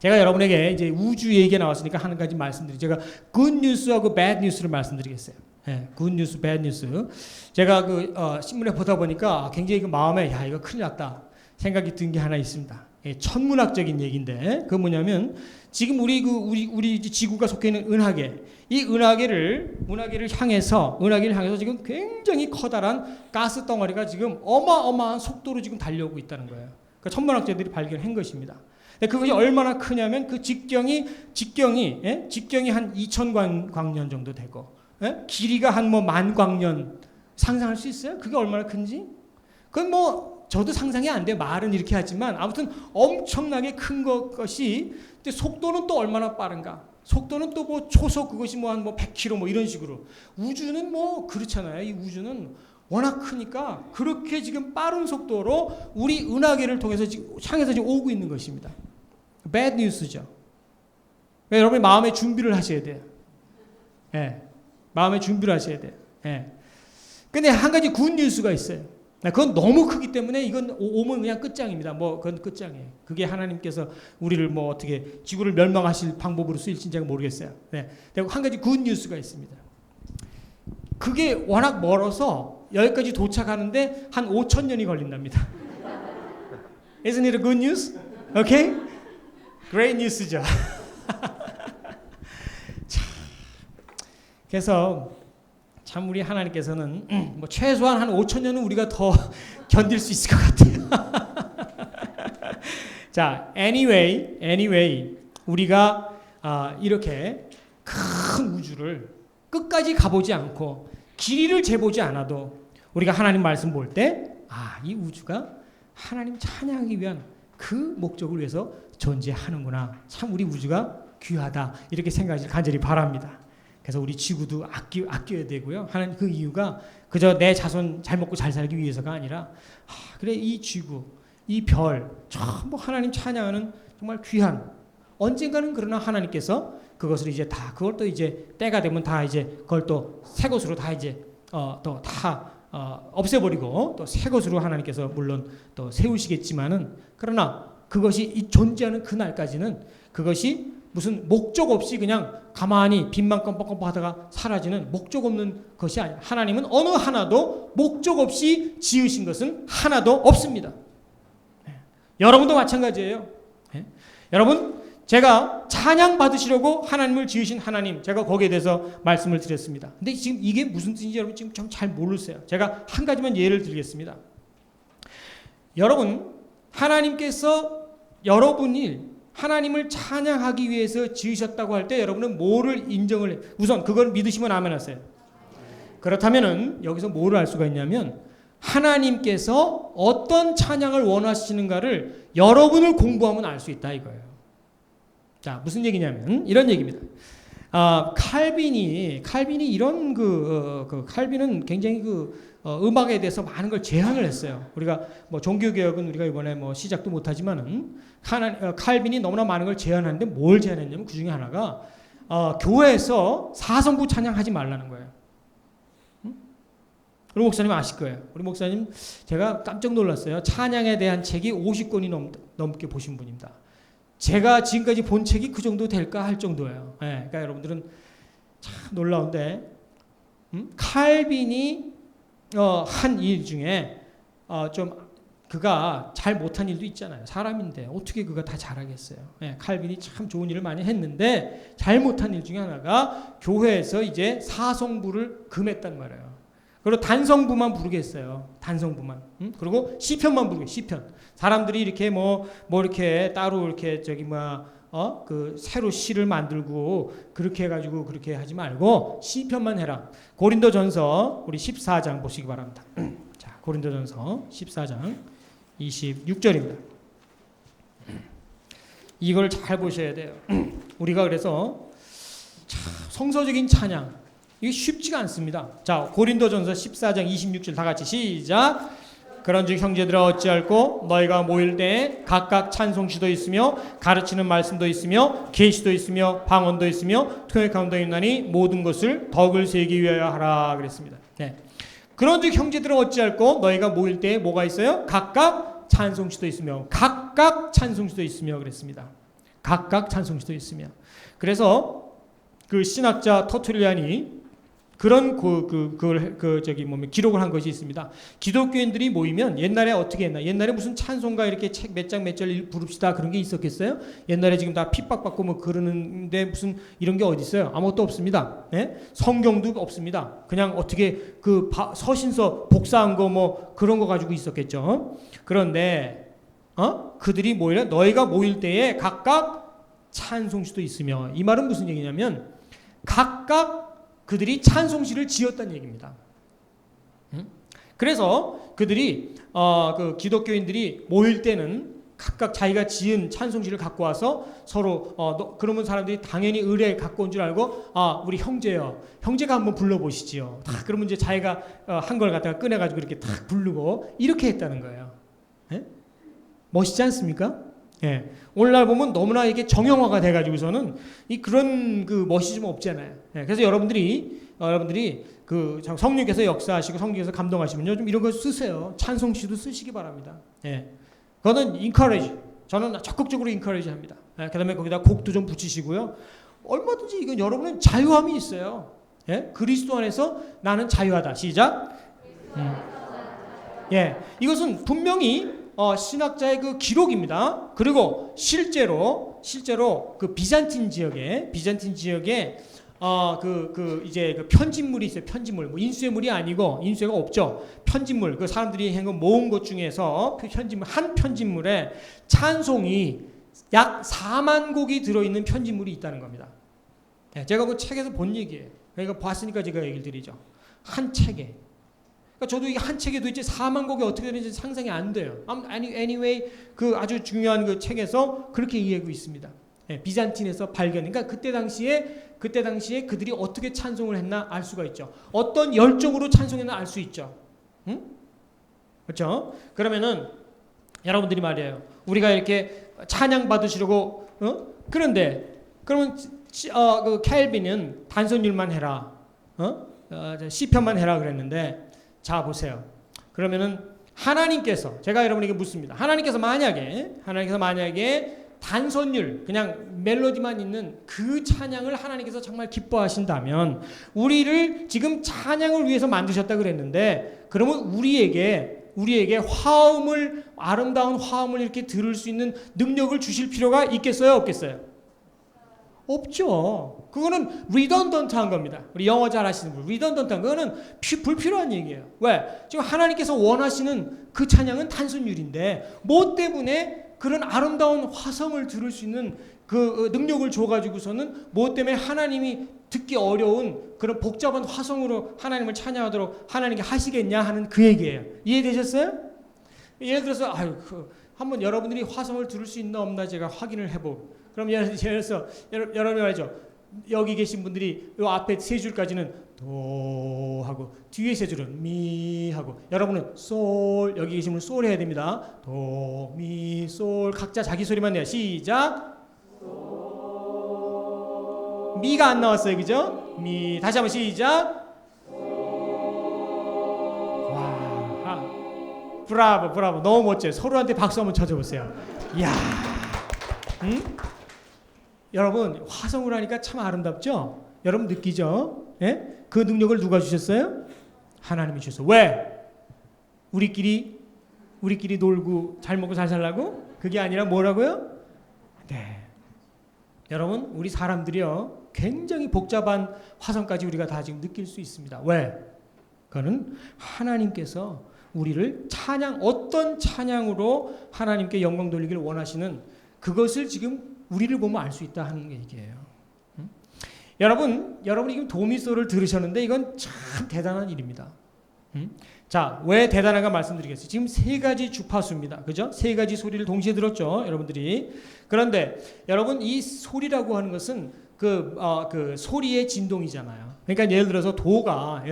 제가 여러분에게 이제 우주 얘기가 나왔으니까 한 가지 말씀드리죠. 제가 good news하고 bad news를 말씀드리겠어요. 예, good news, bad news. 제가 신문에 보다 보니까 굉장히 마음에 야 이거 큰일 났다 생각이 든 게 하나 있습니다. 예, 천문학적인 얘기인데 그 뭐냐면 지금 우리 지구가 속해 있는 은하계, 이 은하계를 향해서 지금 굉장히 커다란 가스 덩어리가 지금 어마어마한 속도로 지금 달려오고 있다는 거예요. 그러니까 천문학자들이 발견한 것입니다. 그것이 얼마나 크냐면 그 직경이 한 2,000광년 정도 되고, 길이가 한 만 광년. 상상할 수 있어요? 그게 얼마나 큰지? 그건 저도 상상이 안 돼요. 말은 이렇게 하지만 아무튼 엄청나게 큰 것이, 근데 속도는 또 얼마나 빠른가? 속도는 또 초속 그것이 한 100km 이런 식으로. 우주는 그렇잖아요. 이 우주는 워낙 크니까 그렇게 지금 빠른 속도로 우리 은하계를 통해서 향해서 지금 오고 있는 것입니다. bad news죠. 여러분이 마음의 준비를 하셔야 돼요. 예. 마음의 준비를 하셔야 돼요. 예. 근데 한 가지 good news가 있어요. 그건 너무 크기 때문에 이건 오면 그냥 끝장입니다. 그건 끝장이에요. 그게 하나님께서 우리를 어떻게 지구를 멸망하실 방법으로 쓰일지 제가 모르겠어요. 네. 한 가지 good news가 있습니다. 그게 워낙 멀어서 여기까지 도착하는데 한 5,000년이 걸린답니다. Isn't it a good news? Okay? Great news죠. 그래서 참 우리 하나님께서는 최소한 한 5,000년은 우리가 더 견딜 수 있을 것 같아요. 자, anyway, 우리가 이렇게 큰 우주를 끝까지 가보지 않고 길이를 재보지 않아도 우리가 하나님 말씀 볼 때, 이 우주가 하나님 찬양하기 위한 그 목적을 위해서 존재하는구나. 참 우리 우주가 귀하다. 이렇게 생각하시길 간절히 바랍니다. 그래서 우리 지구도 아껴야 되고요. 하나님 그 이유가 그저 내 자손 잘 먹고 잘 살기 위해서가 아니라 그래 이 지구, 이 별 전부 하나님 찬양하는 정말 귀한, 언젠가는 그러나 하나님께서 그것을 이제 다 그걸 또 이제 때가 되면 다 이제 그걸 또 새 것으로 다 이제 또 다 없애버리고 또 새 것으로 하나님께서 물론 또 세우시겠지만은, 그러나 그것이 존재하는 그날까지는 그것이 무슨 목적 없이 그냥 가만히 빛만 껌뻑껌뻑 하다가 사라지는 목적 없는 것이 아니라, 하나님은 어느 하나도 목적 없이 지으신 것은 하나도 없습니다. 여러분도 마찬가지예요. 여러분, 제가 찬양 받으시려고 하나님을 지으신 하나님, 제가 거기에 대해서 말씀을 드렸습니다. 근데 지금 이게 무슨 뜻인지 여러분 지금 좀 잘 모르세요. 제가 한 가지만 예를 드리겠습니다. 여러분, 하나님께서 여러분이 하나님을 찬양하기 위해서 지으셨다고 할 때 여러분은 뭐를 인정을 해요? 우선 그걸 믿으시면 아멘 하세요. 그렇다면은 여기서 뭐를 알 수가 있냐면, 하나님께서 어떤 찬양을 원하시는가를 여러분을 공부하면 알 수 있다 이거예요. 자, 무슨 얘기냐면 이런 얘기입니다. 칼빈이 이런 칼빈은 굉장히 음악에 대해서 많은 걸 제안을 했어요. 우리가 종교개혁은 우리가 이번에 시작도 못하지만은 칼빈이 너무나 많은 걸 제안하는데 뭘 제안했냐면 그 중에 하나가 교회에서 사성부 찬양하지 말라는 거예요. 우리 목사님 아실 거예요. 우리 목사님 제가 깜짝 놀랐어요. 찬양에 대한 책이 50권이 넘게 보신 분입니다. 제가 지금까지 본 책이 그 정도 될까 할 정도예요. 그러니까 여러분들은 참 놀라운데, 칼빈이 한 일 중에 좀 그가 잘 못한 일도 있잖아요. 사람인데 어떻게 그가 다 잘하겠어요. 칼빈이 참 좋은 일을 많이 했는데 잘못한 일 중에 하나가 교회에서 이제 사성부를 금했단 말이에요. 그리고 단성부만 부르게 했어요. 단성부만. 그리고 시편만 부르게. 시편. 사람들이 이렇게 이렇게 따로 이렇게 새로 시를 만들고 그렇게 해가지고 그렇게 하지 말고 시편만 해라. 고린도전서 우리 14장 보시기 바랍니다. 자, 고린도전서 14장 26절입니다. 이걸 잘 보셔야 돼요. 우리가 그래서 성서적인 찬양, 이게 쉽지가 않습니다. 자, 고린도전서 14장 26절 다 같이 시작. 그런즉 형제들아 어찌할꼬 너희가 모일 때에 각각 찬송시도 있으며 가르치는 말씀도 있으며 계시도 있으며 방언도 있으며 통역함도 있나니 모든 것을 덕을 세기 위하여 하라 그랬습니다. 그런즉 형제들아 어찌할꼬 너희가 모일 때에 뭐가 있어요? 각각 찬송시도 있으며 각각 찬송시도 있으며 그랬습니다. 각각 찬송시도 있으며. 그래서 그 신학자 터툴리안이 그런 기록을 한 것이 있습니다. 기독교인들이 모이면 옛날에 어떻게 했나? 옛날에 무슨 찬송가 이렇게 책 몇 장 몇 절 부릅시다 그런 게 있었겠어요? 옛날에 지금 다 핍박받고 뭐 그러는데 무슨 이런 게 어디 있어요? 아무것도 없습니다. 예? 성경도 없습니다. 그냥 어떻게 그 서신서 복사한 거 뭐 그런 거 가지고 있었겠죠. 그런데 그들이 모이라 너희가 모일 때에 각각 찬송시도 있으며, 이 말은 무슨 얘기냐면 각각 그들이 찬송시를 지었다는 얘기입니다. 그래서 그들이 그 기독교인들이 모일 때는 각각 자기가 지은 찬송시를 갖고 와서 서로 그러면 사람들이 당연히 의뢰 갖고 온 줄 알고 우리 형제요, 형제가 한번 불러보시지요. 그러면 이제 자기가 한 걸 갖다가 꺼내가지고 이렇게 탁 부르고 이렇게 했다는 거예요. 예? 멋있지 않습니까? 예. 오늘날 보면 너무나 이게 정형화가 돼가지고서는 그런 그 멋이 좀 없잖아요. 예. 그래서 여러분들이 그 성령께서 역사하시고 성령께서 감동하시면요, 좀 이런 거 쓰세요. 찬송시도 쓰시기 바랍니다. 예. 그거는 encourage. 저는 적극적으로 encourage 합니다. 예. 그다음에 거기다 곡도 좀 붙이시고요. 얼마든지 이건 여러분은 자유함이 있어요. 예. 그리스도 안에서 나는 자유하다. 시작. 예. 이것은 분명히 신학자의 그 기록입니다. 그리고 실제로 그 비잔틴 지역에 이제 그 편집물이 있어요. 편집물. 뭐 인쇄물이 아니고, 인쇄가 없죠. 편집물. 그 사람들이 모은 것 중에서 한 편집물에 찬송이 약 4만 곡이 들어있는 편집물이 있다는 겁니다. 네, 제가 그 책에서 본 얘기예요. 그러니까 봤으니까 제가 얘기를 드리죠. 한 책에. 그러니까 저도 이게 한 책에 도대체 4만 곡이 어떻게 되는지 상상이 안 돼요. Anyway, 그 아주 중요한 그 책에서 그렇게 이해하고 있습니다. 네, 비잔틴에서 발견. 그러니까 그때 당시에 그들이 어떻게 찬송을 했나 알 수가 있죠. 어떤 열정으로 찬송했나 알 수 있죠. 응? 그렇죠? 그러면은 여러분들이 말이에요. 우리가 이렇게 찬양 받으시려고 그런데 그러면 그 켈빈은 단선율만 해라. 시편만 해라 그랬는데, 자 보세요. 그러면은 하나님께서, 제가 여러분에게 묻습니다. 하나님께서 만약에 단선율, 그냥 멜로디만 있는 그 찬양을 하나님께서 정말 기뻐하신다면, 우리를 지금 찬양을 위해서 만드셨다 그랬는데, 그러면 우리에게 화음을, 아름다운 화음을 이렇게 들을 수 있는 능력을 주실 필요가 있겠어요, 없겠어요? 없죠. 그거는 redundant한 겁니다. 우리 영어 잘 하시는 분, redundant한 그거는 불필요한 얘기예요. 왜? 지금 하나님께서 원하시는 그 찬양은 단순율인데 뭐 때문에 그런 아름다운 화성을 들을 수 있는 그 능력을 줘가지고서는 뭐 때문에 하나님이 듣기 어려운 그런 복잡한 화성으로 하나님을 찬양하도록 하나님께 하시겠냐 하는 그 얘기예요. 이해되셨어요? 예를 들어서 한번 여러분들이 화성을 들을 수 있나 없나 제가 확인을 해보고, 그럼 예를 들어서 여러분이 말이죠. 여기 계신 분들이 요 앞에 세 줄까지는 도 하고 뒤에 세 줄은 미 하고, 여러분은 솔, 여기 계신 분은 솔 해야 됩니다. 도, 미, 솔 각자 자기 소리만 내요. 시작. 미가 안 나왔어요, 그죠? 미. 다시 한번 시작. 와, 브라보, 너무 멋져요. 서로한테 박수 한번 쳐줘보세요. 이야, 응? 여러분 화성을 하니까 참 아름답죠? 여러분 느끼죠? 예? 그 능력을 누가 주셨어요? 하나님이 주셨어요. 왜? 우리끼리 놀고 잘 먹고 잘 살라고? 그게 아니라 뭐라고요? 네. 여러분 우리 사람들이요 굉장히 복잡한 화성까지 우리가 다 지금 느낄 수 있습니다. 왜? 그거는 하나님께서 우리를 어떤 찬양으로 하나님께 영광 돌리기를 원하시는 그것을 지금 우리를 보면 알 수 있다 하는 얘기예요. 여러분이 지금 도미소를 들으셨는데 이건 참 대단한 일입니다. 자, 왜 대단한가 말씀드리겠습니다. 지금 세 가지 주파수입니다. 그죠? 세 가지 소리를 동시에 들었죠, 여러분들이. 그런데 여러분 이 소리라고 하는 것은 그 소리의 진동이잖아요. 그러니까 예를 들어서 도가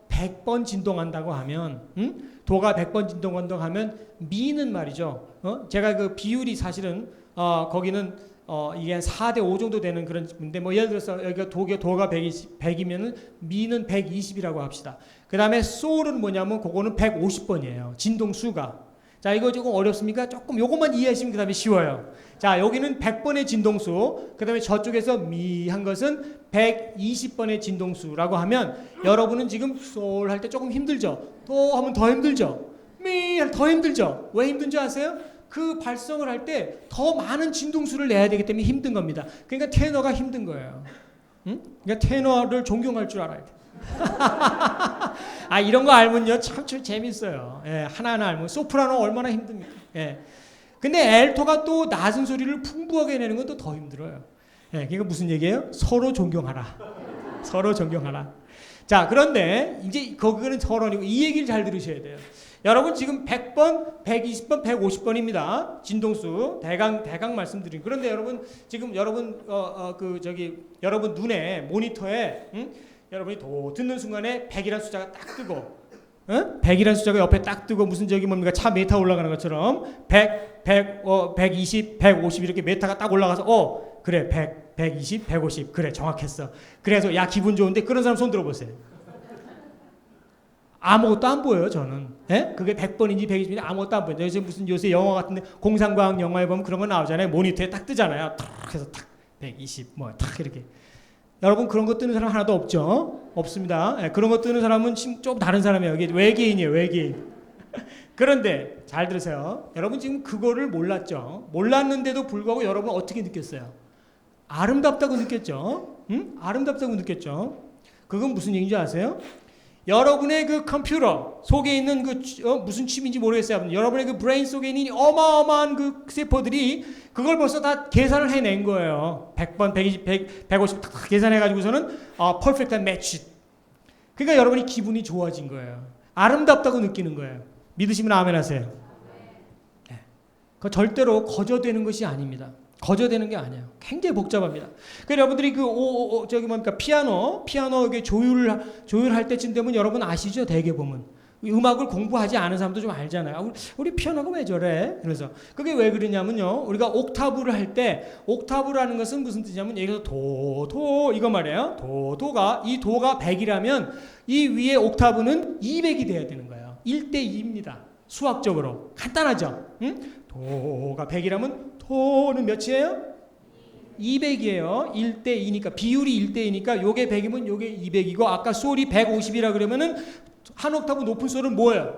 100번 진동한다고 하면, 도가 100번 진동한다고 하면 미는 말이죠. 제가 그 비율이 사실은 거기는 이게 한 4대 5 정도 되는 그런 인데, 뭐 예를 들어서 여기가 도가 100이면은 미는 120이라고 합시다. 그 다음에 솔은 뭐냐면 그거는 150번이에요. 진동 수가. 자, 이거 조금 어렵습니까? 조금 요것만 이해하시면 그 다음에 쉬워요. 자, 여기는 100번의 진동수, 그 다음에 저쪽에서 미 한 것은 120번의 진동수라고 하면 여러분은 지금 솔 할 때 조금 힘들죠? 도 하면 더 힘들죠? 미 할 때 더 힘들죠? 왜 힘든지 아세요? 그 발성을 할 때 더 많은 진동수를 내야 되기 때문에 힘든 겁니다. 그러니까 테너가 힘든 거예요. 응? 그러니까 테너를 존경할 줄 알아야 돼. 아, 이런 거 알면요 참 재밌어요. 예, 하나하나 알면. 소프라노 얼마나 힘듭니까? 예. 근데 엘토가 또 낮은 소리를 풍부하게 내는 건 또 더 힘들어요. 예, 그러니까 무슨 얘기예요? 서로 존경하라. 서로 존경하라. 자, 그런데 이제 그거는 서론이고 이 얘기를 잘 들으셔야 돼요. 여러분 지금 100번, 120번, 150번입니다. 진동수 대강 말씀드린. 그런데 여러분 지금 여러분 여러분 눈에 모니터에 여러분이 도 듣는 순간에 100이라는 숫자가 딱 뜨고, 100이라는 숫자가 옆에 딱 뜨고 무슨 저기 뭡니까 차 메타 올라가는 것처럼 100, 120, 150 이렇게 메타가 딱 올라가서 그래 100, 120, 150 그래 정확했어. 그래서 야 기분 좋은데 그런 사람 손 들어보세요. 아무것도 안 보여요 저는. 예? 그게 100번인지 120번인지 아무것도 안 보여요. 요새 영화 같은데 공상과학 영화에 보면 그런 거 나오잖아요. 모니터에 딱 뜨잖아요. 탁 해서 탁 120 뭐 탁 이렇게. 여러분 그런 거 뜨는 사람 하나도 없죠? 없습니다. 예, 그런 거 뜨는 사람은 좀 다른 사람이에요. 이게 외계인이에요. 외계인. 그런데 잘 들으세요. 여러분 지금 그거를 몰랐죠? 몰랐는데도 불구하고 여러분 어떻게 느꼈어요? 아름답다고 느꼈죠? 응? 아름답다고 느꼈죠? 그건 무슨 얘기인지 아세요? 여러분의 그 컴퓨터 속에 있는 그 무슨 칩인지 모르겠어요. 여러분의 그 브레인 속에 있는 어마어마한 그 세포들이 그걸 벌써 다 계산을 해낸 거예요. 100번, 120, 100, 150 탁 계산해가지고서는 퍼펙트한 매치. 그러니까 여러분이 기분이 좋아진 거예요. 아름답다고 느끼는 거예요. 믿으시면 아멘 하세요. 네. 그 절대로 거저되는 것이 아닙니다. 거저되는 게 아니에요. 굉장히 복잡합니다. 그러니까 여러분들이 피아노 이게 조율할 때쯤 되면 여러분 아시죠? 대개 보면 음악을 공부하지 않은 사람도 좀 알잖아요. 우리 피아노가 왜 저래? 그래서 그게 왜 그러냐면요. 우리가 옥타브를 할 때 옥타브라는 것은 무슨 뜻이냐면 여기서 도 이거 말이에요. 도가 이 도가 100이라면 이 위에 옥타브는 200이 돼야 되는 거예요. 1대2입니다. 수학적으로 간단하죠. 응? 도가 100이라면 도는 몇이에요? 200이에요. 1대2니까 비율이 1대2니까 요게 100이면 요게 200이고 아까 솔이 150이라 그러면은 한 옥타브 높은 솔은 뭐예요?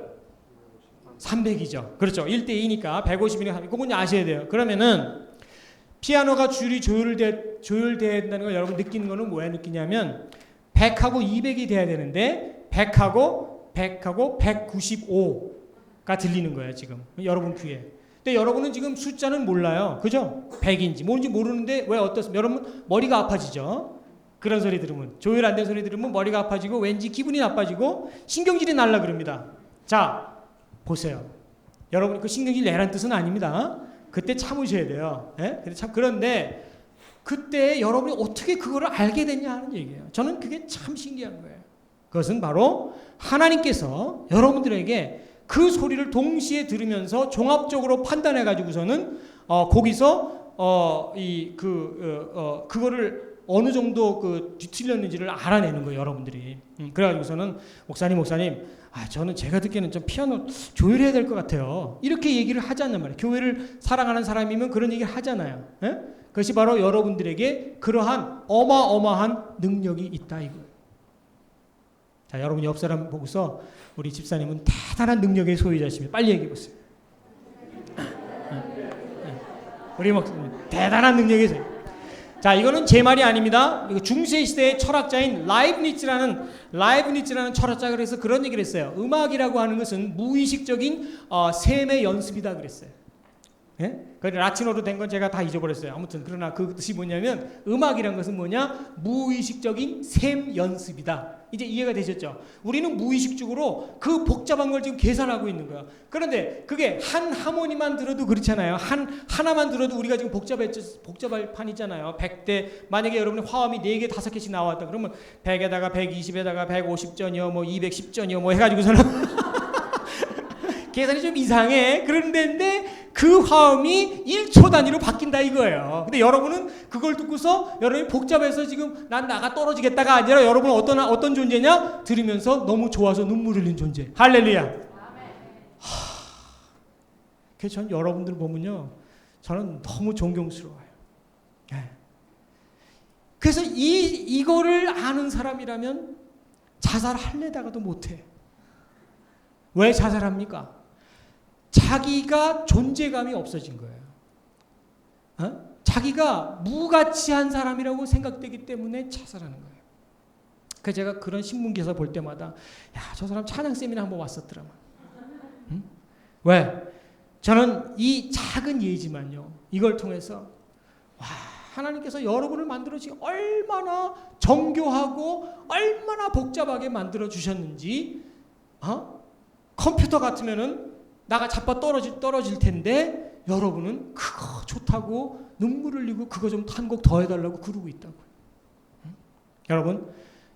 300이죠. 그렇죠. 1대2니까 150이니까 그건 아셔야 돼요. 그러면은 피아노가 줄이 조율돼야 된다는 걸 여러분 느끼는 거는 왜 느끼냐면 100하고 200이 돼야 되는데 100하고 195가 들리는 거예요. 지금 여러분 귀에. 근데 여러분은 지금 숫자는 몰라요. 그죠? 100인지 뭔지 모르는데 왜 어떻습니까? 여러분 머리가 아파지죠? 그런 소리 들으면 조율 안 된 소리 들으면 머리가 아파지고 왠지 기분이 나빠지고 신경질이 날라 그럽니다. 자 보세요. 여러분 그 신경질 내란 뜻은 아닙니다. 그때 참으셔야 돼요. 예? 그런데 그때 여러분이 어떻게 그거를 알게 됐냐 하는 얘기예요. 저는 그게 참 신기한 거예요. 그것은 바로 하나님께서 여러분들에게 그 소리를 동시에 들으면서 종합적으로 판단해 가지고서는 거기서 그거를 어느 정도 뒤틀렸는지를 알아내는 거예요, 여러분들이. 그래가지고서는 목사님, 저는 제가 듣기에는 좀 피아노 조율해야 될 것 같아요. 이렇게 얘기를 하지 않는 말이에요. 교회를 사랑하는 사람이면 그런 얘기를 하잖아요. 예? 그것이 바로 여러분들에게 그러한 어마어마한 능력이 있다 이거예요. 자, 여러분 옆 사람 보고서 우리 집사님은 대단한 능력의 소유자십니다. 빨리 얘기해 보세요. 우리 목사님 대단한 능력의 소유. 자, 이거는 제 말이 아닙니다. 중세 시대의 철학자인 라이브니츠라는 철학자가 그래서 그런 얘기를 했어요. 음악이라고 하는 것은 무의식적인 셈의 연습이다 그랬어요. 예? 그 라틴어로 된 건 제가 다 잊어버렸어요. 아무튼 그러나 그 뜻이 뭐냐면 음악이란 것은 뭐냐? 무의식적인 셈 연습이다. 이제 이해가 되셨죠? 우리는 무의식적으로 그 복잡한 걸 지금 계산하고 있는 거야. 그런데 그게 한 하모니만 들어도 그렇잖아요. 하나만 들어도 우리가 지금 복잡할 판이잖아요. 100대 만약에 여러분의 화음이 4개 5개씩 나왔다 그러면 100에다가 120에다가 150전이요 뭐 210전이요 뭐 해가지고서는 계산이 좀 이상해. 그런데 그 화음이 1초 단위로 바뀐다 이거예요. 근데 여러분은 그걸 듣고서 여러분이 복잡해서 지금 난 나가 떨어지겠다가 아니라 여러분은 어떤 존재냐? 들으면서 너무 좋아서 눈물 흘린 존재. 할렐루야. 그래서 전 여러분들 보면요. 저는 너무 존경스러워요. 예. 그래서 이거를 아는 사람이라면 자살할래다가도 못해. 왜 자살합니까? 자기가 존재감이 없어진 거예요. 자기가 무가치한 사람이라고 생각되기 때문에 자살하는 거예요. 그래서 제가 그런 신문 기사 볼 때마다 야, 저 사람 찬양 세미나 한번 왔었더라만. 응? 왜? 저는 이 작은 예지만요. 이걸 통해서 와, 하나님께서 여러분을 만들어 주시 얼마나 정교하고 얼마나 복잡하게 만들어 주셨는지 컴퓨터 같으면은 나가 자빠 떨어질 텐데 여러분은 그거 좋다고 눈물 흘리고 그거 좀 한 곡 더 해달라고 그러고 있다고요. 응?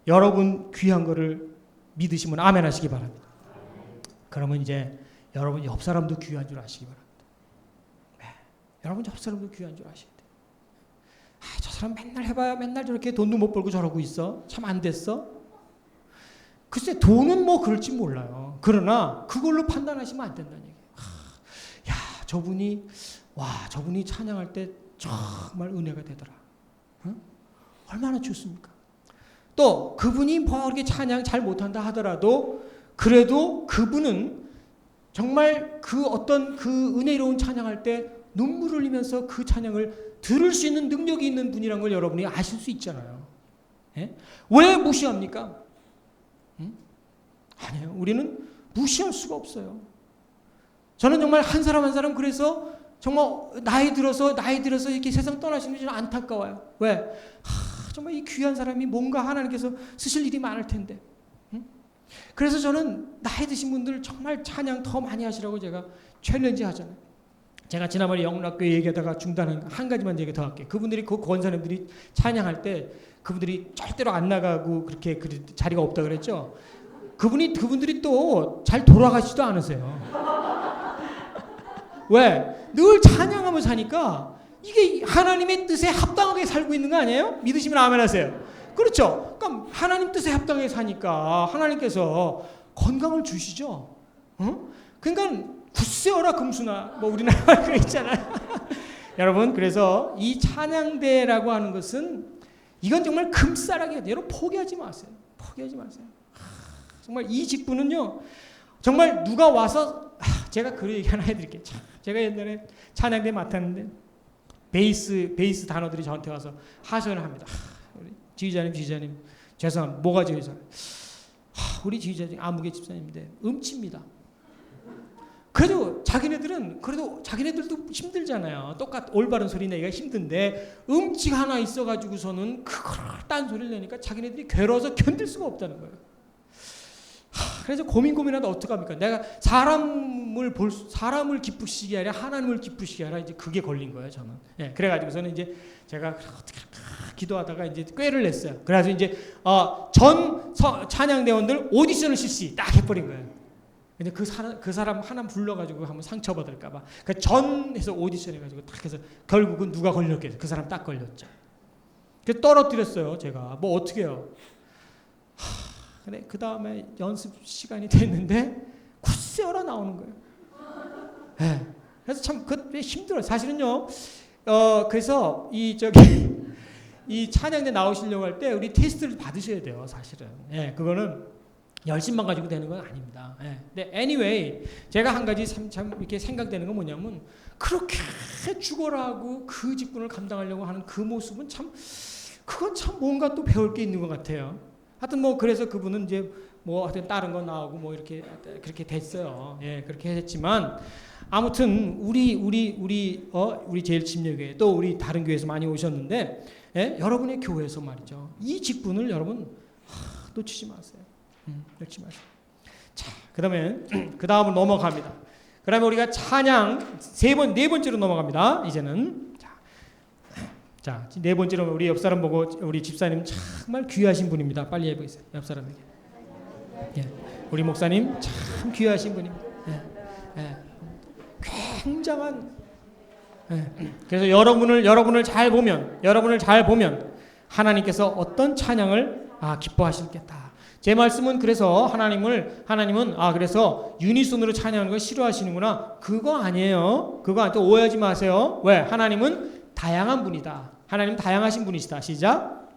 여러분 귀한 거를 믿으시면 아멘 하시기 바랍니다. 그러면 이제 여러분 옆 사람도 귀한 줄 아시기 바랍니다. 네. 여러분 옆 사람도 귀한 줄 아셔야 돼요. 저 사람 맨날 해봐야 맨날 저렇게 돈도 못 벌고 저러고 있어. 참 안 됐어. 글쎄 돈은 뭐 그럴지 몰라요. 그러나 그걸로 판단하시면 안 된다는 얘기예요. 야, 저분이 찬양할 때 정말 은혜가 되더라. 응? 얼마나 좋습니까? 또 그분이 뭐 이렇게 찬양 잘 못한다 하더라도 그래도 그분은 정말 그 어떤 그 은혜로운 찬양할 때 눈물을 흘리면서 그 찬양을 들을 수 있는 능력이 있는 분이라는 걸 여러분이 아실 수 있잖아요. 예? 왜 무시합니까? 응? 아니에요. 우리는 무시할 수가 없어요. 저는 정말 한 사람 한 사람 그래서 정말 나이 들어서 이렇게 세상 떠나시는 게 안타까워요. 왜? 정말 이 귀한 사람이 뭔가 하나님께서 쓰실 일이 많을 텐데. 응? 그래서 저는 나이 드신 분들 정말 찬양 더 많이 하시라고 제가 챌린지 하잖아요. 제가 지난번에 영락교회 얘기하다가 중단한 한 가지만 얘기 더 할게요. 그분들이 그 권사님들이 찬양할 때 그분들이 절대로 안 나가고 그렇게 자리가 없다 그랬죠. 그분들이 또 잘 돌아가지도 않으세요. 왜? 늘 찬양하면서 사니까 이게 하나님의 뜻에 합당하게 살고 있는 거 아니에요? 믿으시면 아멘 하세요. 그렇죠. 그러니까 하나님 뜻에 합당하게 사니까 하나님께서 건강을 주시죠. 그러니까 굳세어라 금수나 뭐 우리나라 말 있잖아요. 여러분 그래서 이 찬양대라고 하는 것은 이건 정말 금싸라기예요. 여러분 포기하지 마세요. 포기하지 마세요. 정말 이 직분은요. 정말 누가 와서 제가 그 얘기 하나 해드릴게요. 제가 옛날에 찬양대 맡았는데 베이스 단어들이 저한테 와서 하소연을 합니다. 우리 지휘자님 죄송합니다. 뭐가 지휘자? 우리 지휘자님 아무개 집사님인데 음치입니다. 그래도 자기네들도 힘들잖아요. 올바른 소리 내기가 힘든데 음치가 하나 있어가지고서는 그걸 딴 소리를 내니까 자기네들이 괴로워서 견딜 수가 없다는 거예요. 그래서 고민하다 어떡합니까? 내가 사람을 기쁘시게 하랴 하나님을 기쁘시게 하라 이제 그게 걸린 거예요 저는. 예, 그래가지고서는 이제 제가 어떻게 기도하다가 이제 꾀를 냈어요. 그래서 이제 전 찬양대원들 오디션을 실시 딱 해버린 거예요. 근데 그 사람 하나 불러가지고 한번 상처받을까봐 그 전에서 오디션 해가지고 딱 해서 결국은 누가 걸렸겠어요? 그 사람 딱 걸렸죠. 그래서 떨어뜨렸어요 제가. 뭐 어떻게 해요? 근데 그 다음에 연습 시간이 됐는데 굳세어라 나오는 거예요. 네. 그래서 참 그게 힘들어요. 사실은요. 그래서 이 찬양대 나오시려고 할 때 우리 테스트를 받으셔야 돼요. 사실은. 예, 그거는 열심만 가지고 되는 건 아닙니다. 예. 근데 anyway 제가 한 가지 참 이렇게 생각되는 건 뭐냐면 그렇게 죽어라 하고 그 직분을 감당하려고 하는 그 모습은 그건 참 뭔가 또 배울 게 있는 것 같아요. 하여튼 뭐 그래서 그분은 이제 뭐 하여튼 다른 거 나오고 뭐 이렇게 그렇게 됐어요. 예, 그렇게 했지만 아무튼 우리 제일 침례교회 또 우리 다른 교회에서 많이 오셨는데 예? 여러분의 교회에서 말이죠. 이 직분을 여러분 놓치지 마세요. 놓치지 마세요. 자, 그다음으로 넘어갑니다. 그다음에 우리가 찬양 네 번째로 넘어갑니다. 이제는 자, 네 번째로 우리 옆 사람 보고 우리 집사님 정말 귀하신 분입니다. 빨리 해보세요. 옆 사람에게. 예, 우리 목사님 참 귀하신 분입니다. 예, 굉장한. 예, 그래서 여러분을 잘 보면 하나님께서 어떤 찬양을 기뻐하시겠다. 제 말씀은 그래서 하나님은 그래서 유니손으로 찬양하는 걸 싫어하시는구나. 그거 아니에요. 그거 또 오해하지 마세요. 왜? 하나님은 다양한 분이다. 하나님 다양하신 분이시다. 시작.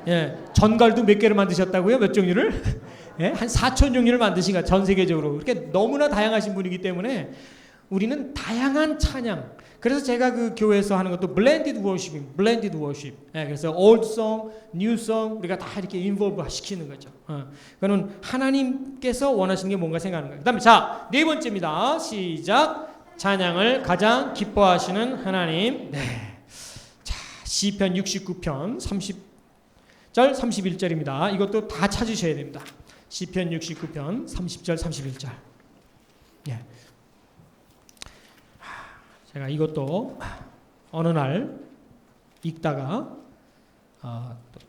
예, 전갈도 몇 개를 만드셨다고요? 몇 종류를? 예, 한 4천 종류를 만드신 거야. 전 세계적으로. 그렇게 너무나 다양하신 분이기 때문에 우리는 다양한 찬양. 그래서 제가 그 교회에서 하는 것도 blended worship. 예, 그래서 old song, new song 우리가 다 이렇게 involve 시키는 거죠. 그거는 하나님께서 원하시는 게 뭔가 생각하는 거예요. 그다음에 자, 네 번째입니다. 시작. 찬양을 가장 기뻐하시는 하나님. 네. 자, 시편 69편 30절 31절입니다. 이것도 다 찾으셔야 됩니다. 시편 69편 30절 31절. 예. 제가 이것도 어느 날 읽다가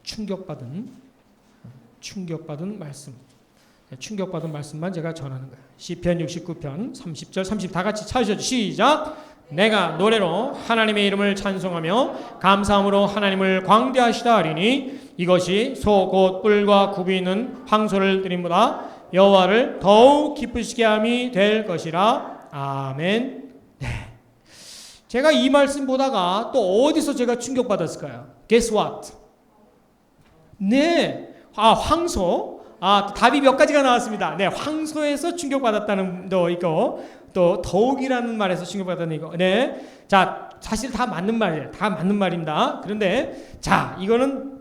충격받은 말씀만 제가 전하는 거예요. 시편 69편 30절 30 다 같이 찾으셔도 시작. 내가 노래로 하나님의 이름을 찬송하며 감사함으로 하나님을 광대하시다 하리니 이것이 소 곧 뿔과 굽이 있는 황소를 드림보다 여호와를 더욱 기쁘시게 함이 될 것이라. 아멘. 네. 제가 이 말씀 보다가 또 어디서 제가 충격받았을까요? Guess what? 네. 황소. 답이 몇 가지가 나왔습니다. 네. 황소에서 충격받았다는 거 있고 또 더욱이라는 말에서 충격받았다는 이거. 네. 자, 사실 다 맞는 말이에요. 다 맞는 말입니다. 그런데 자, 이거는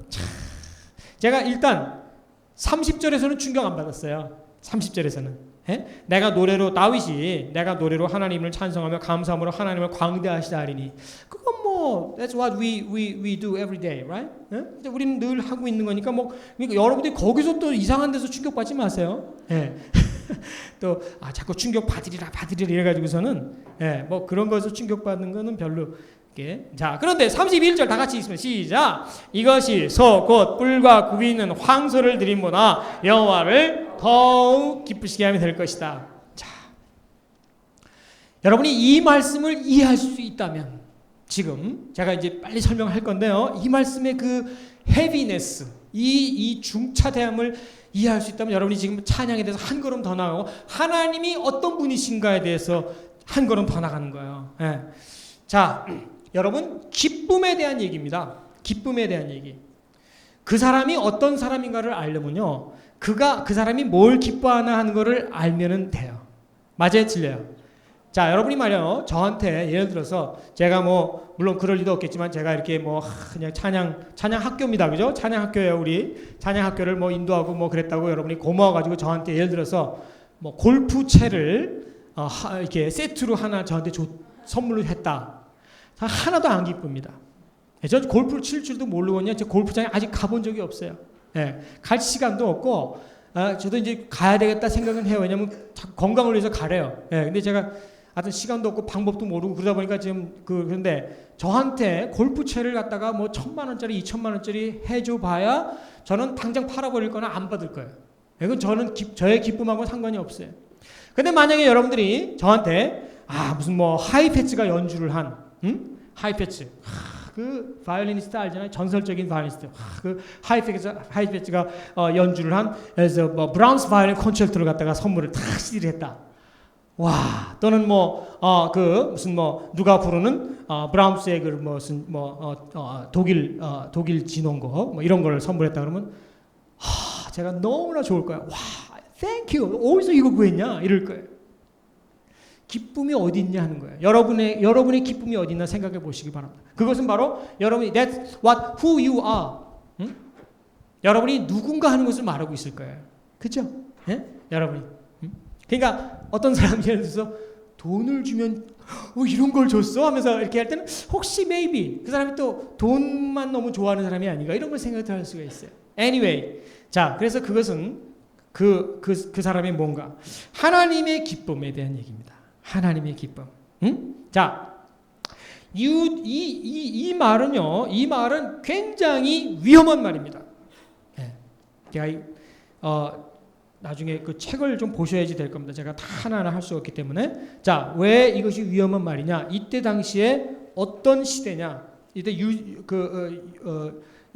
제가 일단 30절에서는 충격 안 받았어요. 30절에서는. 예? 내가 노래로 하나님을 찬송하며 감사함으로 하나님을 광대하시다 하리니 그건 뭐 that's what we do every day, right? 예? 우리는 늘 하고 있는 거니까 그러니까 여러분들이 거기서 또 이상한 데서 충격받지 마세요. 예. 또 자꾸 충격 받으리라 이래가지고서는 뭐 그런 것에서 충격받는 거는 별로. 자, 그런데 31절 다 같이 읽으면 시작. 이것이 소 곧 뿔과 굽이 있는 황소를 드림보다 여호와를 더욱 기쁘시게 하면 될 것이다. 자, 여러분이 이 말씀을 이해할 수 있다면 지금 제가 이제 빨리 설명할 건데요. 이 말씀의 그 헤비네스, 이 중차대함을 이해할 수 있다면 여러분이 지금 찬양에 대해서 한 걸음 더 나가고 하나님이 어떤 분이신가에 대해서 한 걸음 더 나가는 거예요. 예. 자, 여러분 기쁨에 대한 얘기입니다. 기쁨에 대한 얘기. 그 사람이 어떤 사람인가를 알려면요. 그 사람이 뭘 기뻐하나 하는 거를 알면은 돼요. 맞아요, 틀려요? 자, 여러분이 말이요. 저한테 예를 들어서 제가 물론 그럴 리도 없겠지만 제가 이렇게 그냥 찬양 학교입니다. 그죠? 찬양 학교예요, 우리. 찬양 학교를 인도하고 그랬다고 여러분이 고마워 가지고 저한테 예를 들어서 골프채를 이렇게 세트로 하나 저한테 선물로 했다. 하나도 안 기쁩니다. 저 골프를 칠 줄도 모르고 저 골프장에 아직 가본 적이 없어요. 예, 갈 시간도 없고 저도 이제 가야 되겠다 생각은 해요. 왜냐면 건강을 위해서 가래요. 예, 근데 제가 하여튼 시간도 없고 방법도 모르고 그러다 보니까 지금 그런데 저한테 골프채를 갖다가 1,000만 원짜리 2,000만 원짜리 해줘 봐야 저는 당장 팔아버릴 거나 안 받을 거예요. 이건 저의 기쁨하고는 상관이 없어요. 근데 만약에 여러분들이 저한테 무슨 하이패츠가 연주를 한 하이패츠. 그 바이올리니스트 알잖아요. 전설적인 바이올리니스트. 그 하이패츠가 연주를 한 그래서 브라운스 바이올린 콘체르토를 갖다가 선물을 탁 CD를 했다. 와, 또는 누가 부르는 브라움스의 독일 진원곡 이런 걸 선물했다 그러면 제가 너무나 좋을 거야. 와, thank you. 어디서 이거 구했냐? 이럴 거예요. 기쁨이 어디 있냐 하는 거예요. 여러분의 기쁨이 어디 있나 생각해 보시기 바랍니다. 그것은 바로 여러분이 that's who you are. 여러분이 누군가 하는 것을 말하고 있을 거예요. 그렇죠? 예? 여러분이. 그러니까 어떤 사람이 예를 들어서 돈을 주면 이런 걸 줬어? 하면서 이렇게 할 때는 혹시 maybe 그 사람이 또 돈만 너무 좋아하는 사람이 아닌가 이런 걸 생각할 수가 있어요. Anyway. 자, 그래서 그것은 그 사람의 뭔가 하나님의 기쁨에 대한 얘기입니다. 하나님의 기쁨. 자, 이 말은 굉장히 위험한 말입니다. 예. 제가 나중에 그 책을 좀 보셔야지 될 겁니다. 제가 다 하나하나 할 수 없기 때문에. 자, 왜 이것이 위험한 말이냐? 이때 당시에 어떤 시대냐? 이때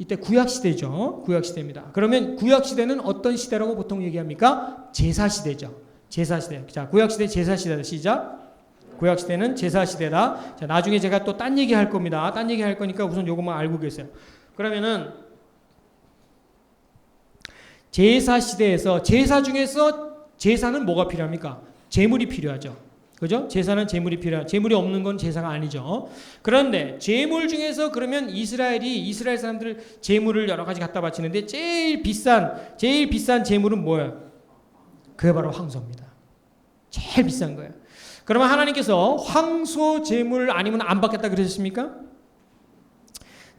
이때 구약 시대죠. 구약 시대입니다. 그러면 구약 시대는 어떤 시대라고 보통 얘기합니까? 제사 시대죠. 제사 시대. 자, 구약 시대 제사 시대다. 시작. 구약 시대는 제사 시대다. 자, 나중에 제가 또 딴 얘기 할 겁니다. 딴 얘기 할 거니까 우선 요것만 알고 계세요. 그러면은 제사 시대에서 제사 중에서 제사는 뭐가 필요합니까? 제물이 필요하죠. 그죠? 제사는 제물이 필요한, 제물이 없는 건 제사가 아니죠. 그런데 제물 중에서 그러면 이스라엘 사람들 제물을 여러 가지 갖다 바치는데 제일 비싼 제물은 뭐예요? 그게 바로 황소입니다. 제일 비싼 거예요. 그러면 하나님께서 황소 제물 아니면 안 받겠다 그러셨습니까?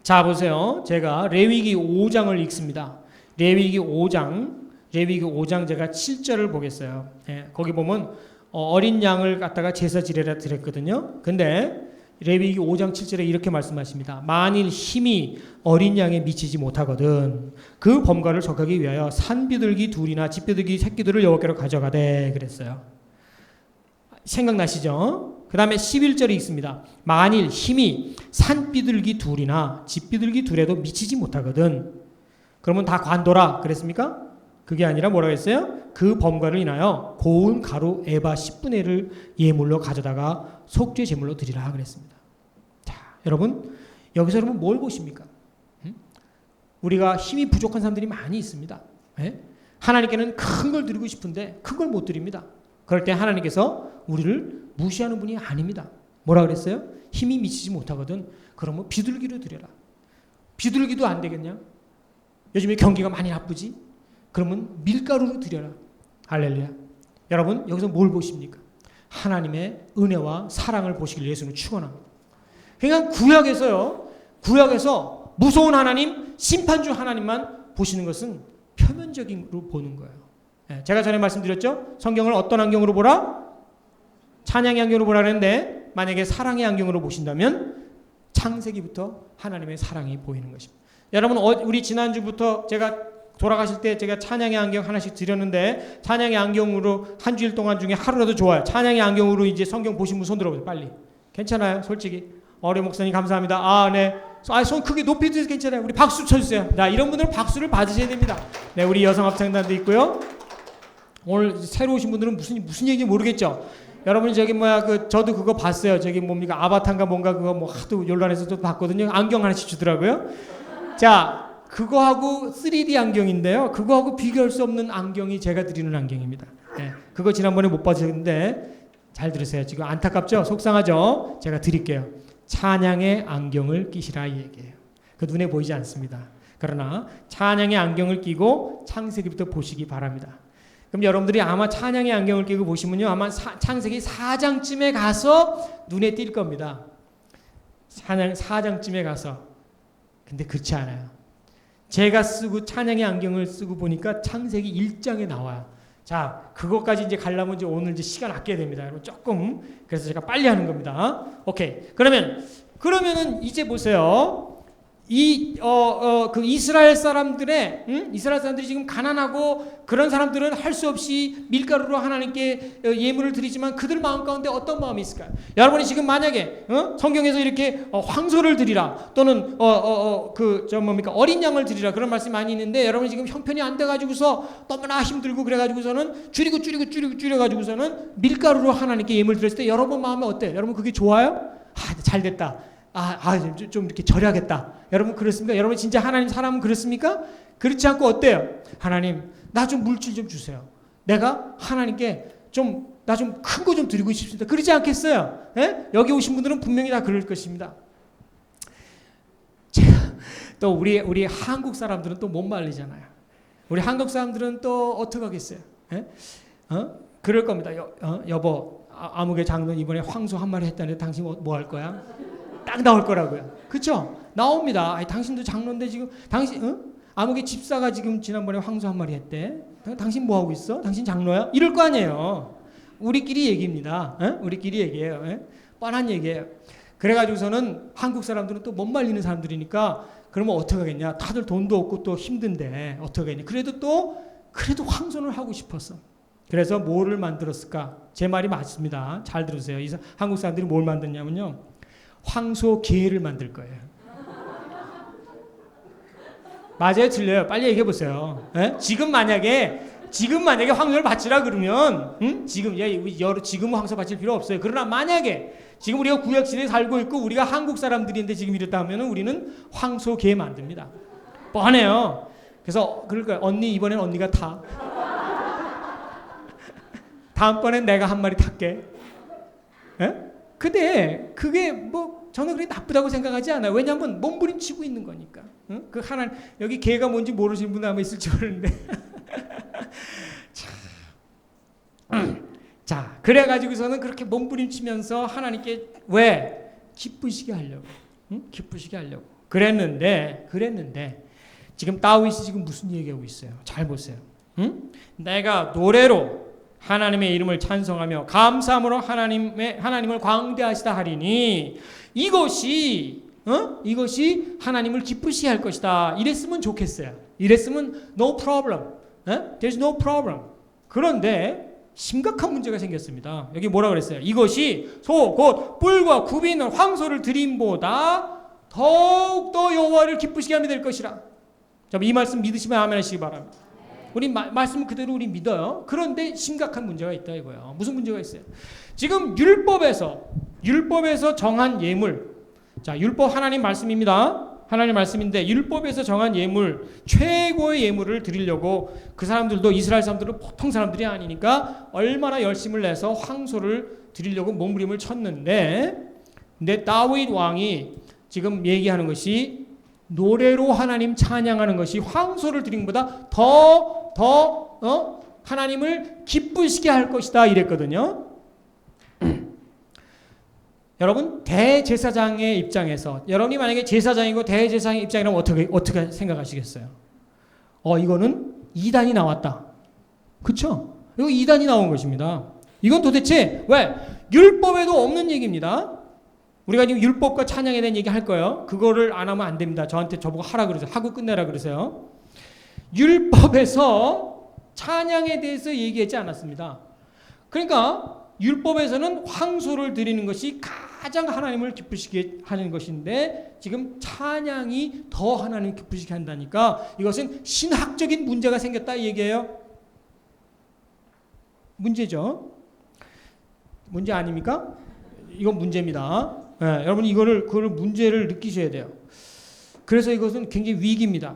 자, 보세요. 제가 레위기 5장을 읽습니다. 레위기 5장 제가 7절을 보겠어요. 예, 거기 보면 어린 양을 갖다가 제사 지내라 드렸거든요. 근데 레위기 5장 7절에 이렇게 말씀하십니다. 만일 힘이 어린 양에 미치지 못하거든 그 범과를 적하기 위하여 산비둘기 둘이나 집비둘기 새끼들을 여호와께로 가져가되 그랬어요. 생각나시죠? 그 다음에 11절이 있습니다. 만일 힘이 산비둘기 둘이나 집비둘기 둘에도 미치지 못하거든 그러면 다 관둬라 그랬습니까? 그게 아니라 뭐라고 했어요? 그 범과를 인하여 고운 가루 에바 10분의 1을 예물로 가져다가 속죄 제물로 드리라 그랬습니다. 자, 여러분 여기서 여러분 뭘 보십니까? 우리가 힘이 부족한 사람들이 많이 있습니다. 네? 하나님께는 큰 걸 드리고 싶은데 큰 걸 못 드립니다. 그럴 때 하나님께서 우리를 무시하는 분이 아닙니다. 뭐라 그랬어요? 힘이 미치지 못하거든 그러면 비둘기로 드려라. 비둘기도 안 되겠냐? 요즘에 경기가 많이 나쁘지? 그러면 밀가루로 드려라. 할렐루야. 여러분 여기서 뭘 보십니까? 하나님의 은혜와 사랑을 보시길 예수는 축원합니다. 그러니까 구약에서 무서운 하나님, 심판주 하나님만 보시는 것은 표면적으로 보는 거예요. 제가 전에 말씀드렸죠? 성경을 어떤 안경으로 보라? 찬양의 안경으로 보라 그랬는데 만약에 사랑의 안경으로 보신다면 창세기부터 하나님의 사랑이 보이는 것입니다. 여러분 우리 지난주부터 제가 돌아가실 때 제가 찬양의 안경 하나씩 드렸는데 찬양의 안경으로 한 주일 동안 중에 하루라도 좋아요. 찬양의 안경으로 이제 성경 보신 분 손 들어보세요. 빨리. 괜찮아요? 솔직히. 어려 목사님 감사합니다. 아, 네. 손 크게 높이 드세요. 괜찮아요. 우리 박수 쳐주세요. 나 이런 분들은 박수를 받으셔야 됩니다. 네, 우리 여성 합창단도 있고요. 오늘 새로 오신 분들은 무슨 얘기인지 모르겠죠. 여러분이 저도 그거 봤어요. 저기 뭡니까 아바타인가 뭔가 그거 뭐 하도 논란에서도 봤거든요. 안경 하나씩 주더라고요. 자. 그거하고 3D 안경인데요. 그거하고 비교할 수 없는 안경이 제가 드리는 안경입니다. 네, 그거 지난번에 못 봐주셨는데 잘 들으세요. 지금 안타깝죠? 속상하죠? 제가 드릴게요. 찬양의 안경을 끼시라 이 얘기예요. 그 눈에 보이지 않습니다. 그러나 찬양의 안경을 끼고 창세기부터 보시기 바랍니다. 그럼 여러분들이 아마 찬양의 안경을 끼고 보시면요. 아마 창세기 4장쯤에 가서 눈에 띌 겁니다. 찬양 4장쯤에 가서. 근데 그렇지 않아요. 제가 쓰고 찬양의 안경을 쓰고 보니까 창세기 1장에 나와요. 자, 그것까지 이제 가려면 이제 오늘 이제 시간 아껴야 됩니다. 여러분 조금 그래서 제가 빨리 하는 겁니다. 오케이. 그러면은 이제 보세요. 그 이스라엘 사람들이 지금 가난하고 그런 사람들은 할 수 없이 밀가루로 하나님께 예물을 드리지만 그들 마음 가운데 어떤 마음이 있을까요? 여러분이 지금 만약에 성경에서 이렇게 황소를 드리라 또는 어린 양을 드리라 그런 말씀이 많이 있는데 여러분이 지금 형편이 안 돼가지고서 너무나 힘들고 그래가지고서는 줄여가지고서는 밀가루로 하나님께 예물 드렸을 때 여러분 마음에 어때요? 여러분 그게 좋아요? 잘 됐다. 좀 이렇게 절야겠다. 여러분 그렇습니까? 여러분 진짜 하나님 사람은 그렇습니까? 그렇지 않고 어때요? 하나님 나 좀 물질 좀 주세요. 내가 하나님께 나 좀 큰 거 좀 드리고 싶습니다. 그러지 않겠어요? 예? 여기 오신 분들은 분명히 다 그럴 것입니다. 또 우리 한국 사람들은 또 못 말리잖아요. 우리 한국 사람들은 또 어떻게 하겠어요? 예? 그럴 겁니다. 여보 아무개 장로는 이번에 황소 한 마리 했다는데 당신 뭐 할 거야? 딱 나올 거라고요. 그렇죠? 나옵니다. 당신도 장로인데 지금 아무개 집사가 지금 지난번에 황소 한 마리 했대. 당신 뭐 하고 있어? 당신 장로야? 이럴 거 아니에요. 우리끼리 얘기입니다. 우리끼리 얘기해요. 뻔한 얘기예요. 그래가지고서는 한국 사람들은 또 못 말리는 사람들이니까 그러면 어떻게 하겠냐? 다들 돈도 없고 또 힘든데 어떻게 하겠냐? 그래도 황소를 하고 싶었어. 그래서 뭐를 만들었을까? 제 말이 맞습니다. 잘 들으세요. 한국 사람들이 뭘 만들냐면요. 황소 게를 만들 거예요. 맞아요, 틀려요? 빨리 얘기해 보세요. 예? 지금 만약에 황소를 바치라 그러면, 지금 지금은 황소 바칠 필요 없어요. 그러나 만약에 지금 우리가 구약 시대에 살고 있고 우리가 한국 사람들인데 지금 이랬다 하면은 우리는 황소개 만듭니다. 뻔해요. 그래서 그러니까 언니 이번엔 언니가 타. 다음번엔 내가 한 마리 탈게. 예? 근데 그게 뭐 저는 그게 나쁘다고 생각하지 않아요. 왜냐하면 몸부림치고 있는 거니까. 응? 그 하나 여기 개가 뭔지 모르시는 분 아마 있을지 모르는데. 자, 그래가지고서는 그렇게 몸부림치면서 하나님께 왜 기쁘시게 하려고, 기쁘시게 하려고 그랬는데 지금 다윗이 지금 무슨 얘기하고 있어요? 잘 보세요. 내가 노래로 하나님의 이름을 찬송하며 감사함으로 하나님을 광대하시다 하리니 이것이 하나님을 기쁘시게 할 것이다. 이랬으면 좋겠어요. 이랬으면 no problem. There's no problem. 그런데 심각한 문제가 생겼습니다. 여기 뭐라 그랬어요? 이것이 소 곧 뿔과 굽이 있는 황소를 드림보다 더욱더 여호와를 기쁘시게 함이 될 것이라. 자, 이 말씀 믿으시면 아멘 하시기 바랍니다. 우리 말씀 그대로 우리 믿어요. 그런데 심각한 문제가 있다 이거예요. 무슨 문제가 있어요? 지금 율법에서 정한 예물. 자, 율법 하나님 말씀입니다. 하나님 말씀인데 율법에서 정한 예물, 최고의 예물을 드리려고 그 사람들도 이스라엘 사람들은 보통 사람들이 아니니까 얼마나 열심을 내서 황소를 드리려고 몸부림을 쳤는데, 근데 다윗 왕이 지금 얘기하는 것이 노래로 하나님 찬양하는 것이 황소를 드린 것보다 더 하나님을 기쁘시게 할 것이다 이랬거든요. 여러분, 대제사장의 입장에서 여러분이 만약에 제사장이고 대제사장의 입장이라면 어떻게 생각하시겠어요? 이거는 이단이 나왔다. 그렇죠? 이거 이단이 나온 것입니다. 이건 도대체 왜 율법에도 없는 얘기입니다. 우리가 지금 율법과 찬양에 대한 얘기 할 거예요. 그거를 안 하면 안 됩니다. 저보고 하라 그러세요. 하고 끝내라 그러세요. 율법에서 찬양에 대해서 얘기하지 않았습니다. 그러니까 율법에서는 황소를 드리는 것이 가장 하나님을 기쁘시게 하는 것인데 지금 찬양이 더 하나님을 기쁘시게 한다니까 이것은 신학적인 문제가 생겼다 이 얘기예요. 문제죠. 문제 아닙니까? 이건 문제입니다. 네, 여러분 그걸 문제를 느끼셔야 돼요. 그래서 이것은 굉장히 위기입니다.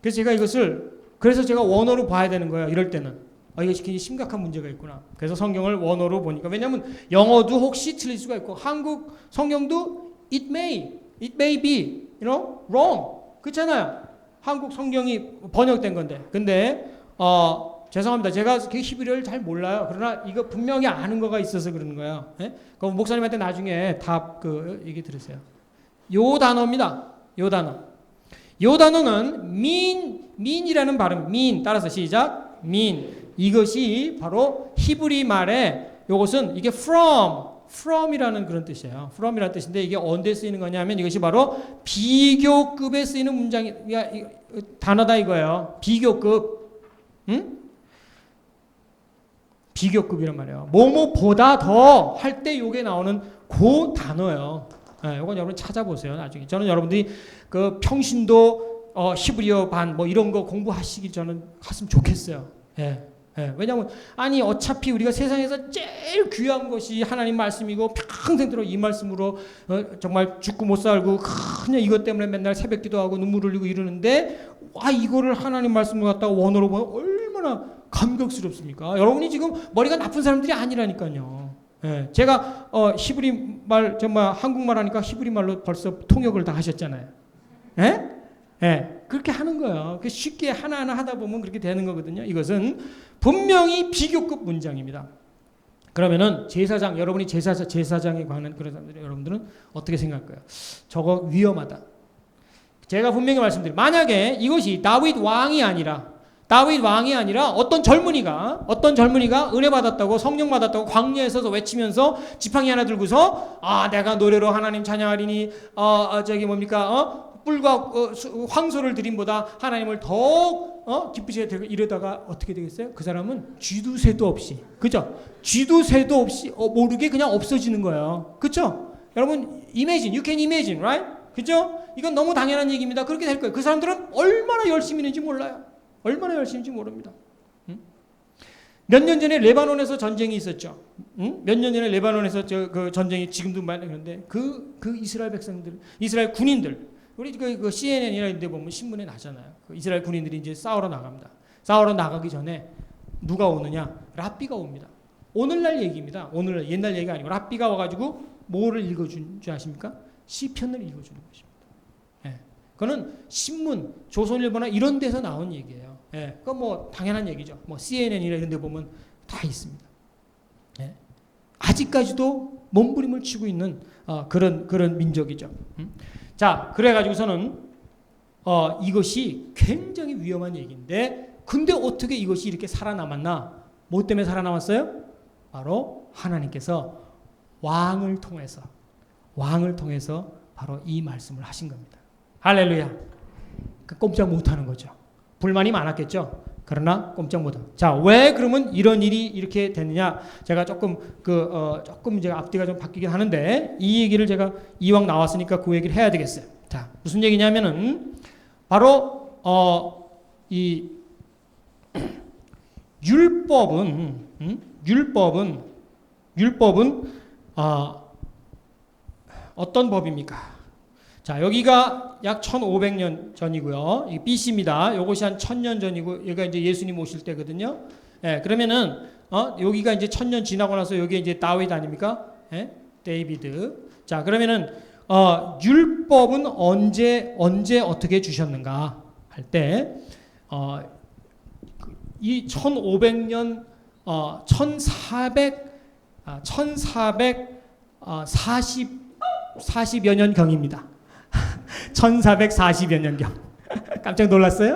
그래서 제가 원어로 봐야 되는 거예요. 이럴 때는. 이것이 굉장히 심각한 문제가 있구나. 그래서 성경을 원어로 보니까 왜냐하면 영어도 혹시 틀릴 수가 있고 한국 성경도 it may be, wrong. 그렇잖아요. 한국 성경이 번역된 건데. 근데 죄송합니다. 제가 히브리어를 잘 몰라요. 그러나 이거 분명히 아는 거가 있어서 그러는 거예요. 예? 그럼 목사님한테 나중에 얘기 들으세요. 요 단어입니다. 요 단어는 mean이라는 발음. mean 따라서 시작. mean. 이것이 바로 히브리 말에 이것은 이게 from이라는 그런 뜻이에요. from이라는 뜻인데 이게 언제 쓰이는 거냐면 이것이 바로 비교급에 쓰이는 단어다 이거예요. 비교급. 비교급이란 말이에요. 뭐뭐보다 더 할 때 요게 나오는 그 단어예요. 이건 여러분 찾아보세요. 나중에. 저는 여러분들이 그 평신도 히브리어 반 뭐 이런 거 공부하시기 저는 했으면 좋겠어요. 왜냐하면 어차피 우리가 세상에서 제일 귀한 것이 하나님 말씀이고 평생 이 말씀으로 정말 죽고 못 살고 그냥 이것 때문에 맨날 새벽 기도하고 눈물 흘리고 이러는데 이거를 하나님 말씀을 갖다가 원어로 보면 얼마나 감격스럽습니까? 여러분이 지금 머리가 나쁜 사람들이 아니라니까요. 제가 히브리 말 정말 한국말 하니까 히브리 말로 벌써 통역을 다 하셨잖아요. 그렇게 하는 거예요. 쉽게 하나하나 하다 보면 그렇게 되는 거거든요. 이것은 분명히 비교급 문장입니다. 그러면은 여러분이 제사장에 관한 그런 사람들 여러분들은 어떻게 생각할까요? 저거 위험하다. 제가 분명히 말씀드려요. 만약에 이것이 다윗 왕이 아니라 어떤 젊은이가 은혜 받았다고 성령 받았다고 광야에 서서 외치면서 지팡이 하나 들고서 내가 노래로 하나님 찬양하리니 뿔과 황소를 드림보다 하나님을 더욱 기쁘시게 되고 이러다가 어떻게 되겠어요? 그 사람은 쥐두새도 없이, 그죠? 쥐두새도 없이 모르게 그냥 없어지는 거예요. 그죠? 여러분 you can imagine, right? 그죠? 이건 너무 당연한 얘기입니다. 그렇게 될 거예요. 그 사람들은 얼마나 열심히 있는지 몰라요. 얼마나 열심인지 모릅니다. 몇 년 전에 레바논에서 전쟁이 있었죠. 몇 년 전에 레바논에서 그 전쟁이 지금도 많은데 그 이스라엘 백성들, 이스라엘 군인들, 우리 그 CNN이나 이런 데 보면 신문에 나잖아요. 그 이스라엘 군인들이 이제 싸우러 나갑니다. 싸우러 나가기 전에 누가 오느냐? 랍비가 옵니다. 오늘날 얘기입니다. 오늘날 옛날 얘기가 아니고 랍비가 와가지고 뭐를 읽어준 줄 아십니까? 시편을 읽어주는 것입니다. 예. 그거는 신문, 조선일보나 이런 데서 나온 얘기예요. 예. 그건 뭐 당연한 얘기죠. 뭐 CNN이나 이런 데 보면 다 있습니다. 예. 아직까지도 몸부림을 치고 있는 그런 민족이죠. 자, 그래가지고서는 이것이 굉장히 위험한 얘기인데, 근데 어떻게 이것이 이렇게 살아남았나? 뭐 때문에 살아남았어요? 바로 하나님께서 왕을 통해서 바로 이 말씀을 하신 겁니다. 할렐루야. 꼼짝 못하는 거죠. 불만이 많았겠죠. 그러나 꼼짝 못하고. 자, 왜 그러면 이런 일이 이렇게 됐느냐? 제가 조금 이제 앞뒤가 좀 바뀌긴 하는데, 이 얘기를 제가 이왕 나왔으니까 그 얘기를 해야 되겠어요. 자, 무슨 얘기냐면은 바로 이 율법은 어떤 법입니까? 자, 여기가 약 1500년 전이고요. 이 BC입니다. 요것이 한 1000년 전이고, 여기가 이제 예수님 오실 때거든요. 예, 그러면은 여기가 이제 1000년 지나고 나서 여기 이제 다윗 아닙니까? 예? 데이비드. 자, 그러면은 율법은 언제 어떻게 주셨는가 할 때 이 1500년 1440여 년 경입니다. 1440여 년 경. 깜짝 놀랐어요?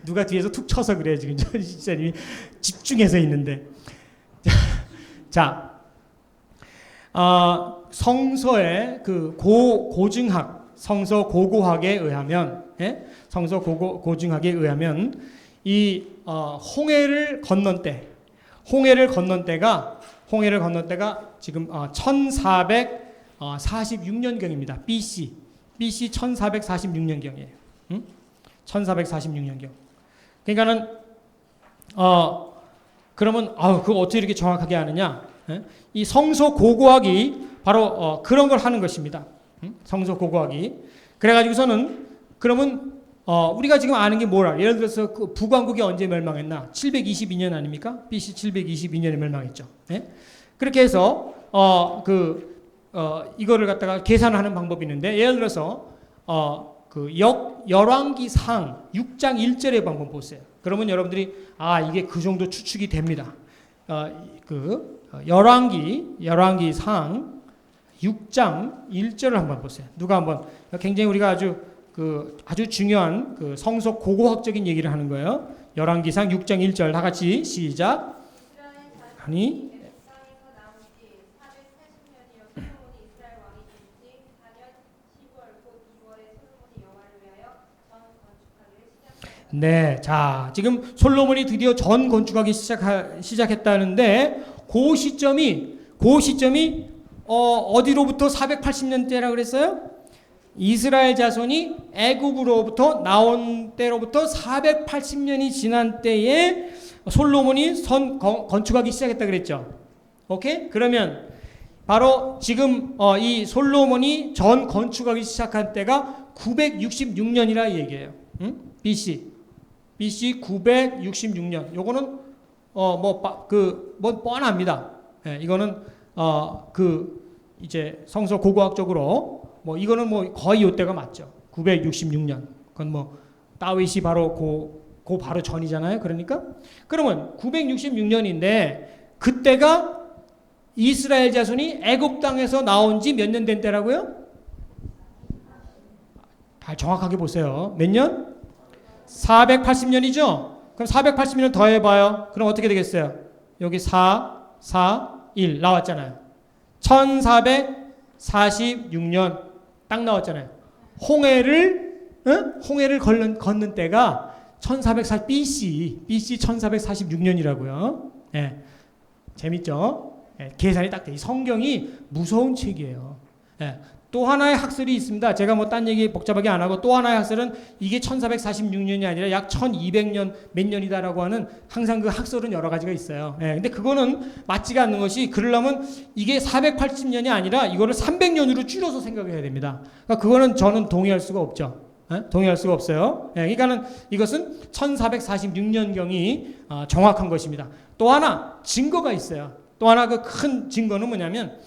누가 뒤에서 툭 쳐서 그래요, 지금. 진짜 집중해서 있는데. 자, 성서의 그 고증학, 성서 고고학에 의하면, 예? 성서 고증학에 의하면 이 홍해를 건넌 때가 지금 1446년경입니다. BC 1446년경이에요. 1446년경. 그러니까는 그러면 그거 어떻게 이렇게 정확하게 아느냐? 이 성서 고고학이 바로 그런 걸 하는 것입니다. 성서 고고학이. 그래가지고서는 그러면 우리가 지금 아는 게 뭐라? 예를 들어서 그 북왕국이 언제 멸망했나? 722년 아닙니까? BC 722년에 멸망했죠. 네? 그렇게 해서 이거를 갖다가 계산하는 방법이 있는데, 예를 들어서 열왕기상 6장 1절의 방법 보세요. 그러면 여러분들이 이게 그 정도 추측이 됩니다. 열왕기상 6장 1절을 한번 보세요. 누가 한번, 굉장히 우리가 아주 중요한 그 성서 고고학적인 얘기를 하는 거예요. 열왕기상 6장 1절 다 같이 시작. 아니 네, 자, 지금 솔로몬이 드디어 전 건축하기 시작했다는데, 그 시점이 어디로부터 480년대라 그랬어요? 이스라엘 자손이 애굽으로부터 나온 때로부터 480년이 지난 때에 솔로몬이 건축하기 시작했다 그랬죠. 오케이? 그러면 바로 지금 이 솔로몬이 전 건축하기 시작한 때가 966년이라 얘기해요. BC 966년. 요거는 뻔합니다. 예, 이거는 이제 성서 고고학적으로 이거는 거의 요때가 맞죠. 966년. 그건 다윗이 바로 바로 전이잖아요. 그러니까 그러면 966년인데 그때가 이스라엘 자손이 애굽 땅에서 나온 지 몇 년 된 때라고요? 다 정확하게 보세요. 몇 년? 480년이죠? 그럼 480년 더해봐요. 그럼 어떻게 되겠어요? 여기 4, 1 나왔잖아요. 1446년 딱 나왔잖아요. 홍해를 걷는 때가 1440 BC 1446년이라고요. 예. 재밌죠? 예. 계산이 딱 돼. 이 성경이 무서운 책이에요. 예. 또 하나의 학설이 있습니다. 제가 뭐 딴 얘기 복잡하게 안 하고 또 하나의 학설은 이게 1446년이 아니라 약 1200년 몇 년이다라고 하는 항상 그 학설은 여러 가지가 있어요. 예, 근데 그거는 맞지가 않는 것이 그러려면 이게 480년이 아니라 이거를 300년으로 줄여서 생각해야 됩니다. 그러니까 그거는 저는 동의할 수가 없죠. 예? 동의할 수가 없어요. 예, 그러니까는 이것은 1446년경이 정확한 것입니다. 또 하나 증거가 있어요. 또 하나 그 큰 증거는 뭐냐면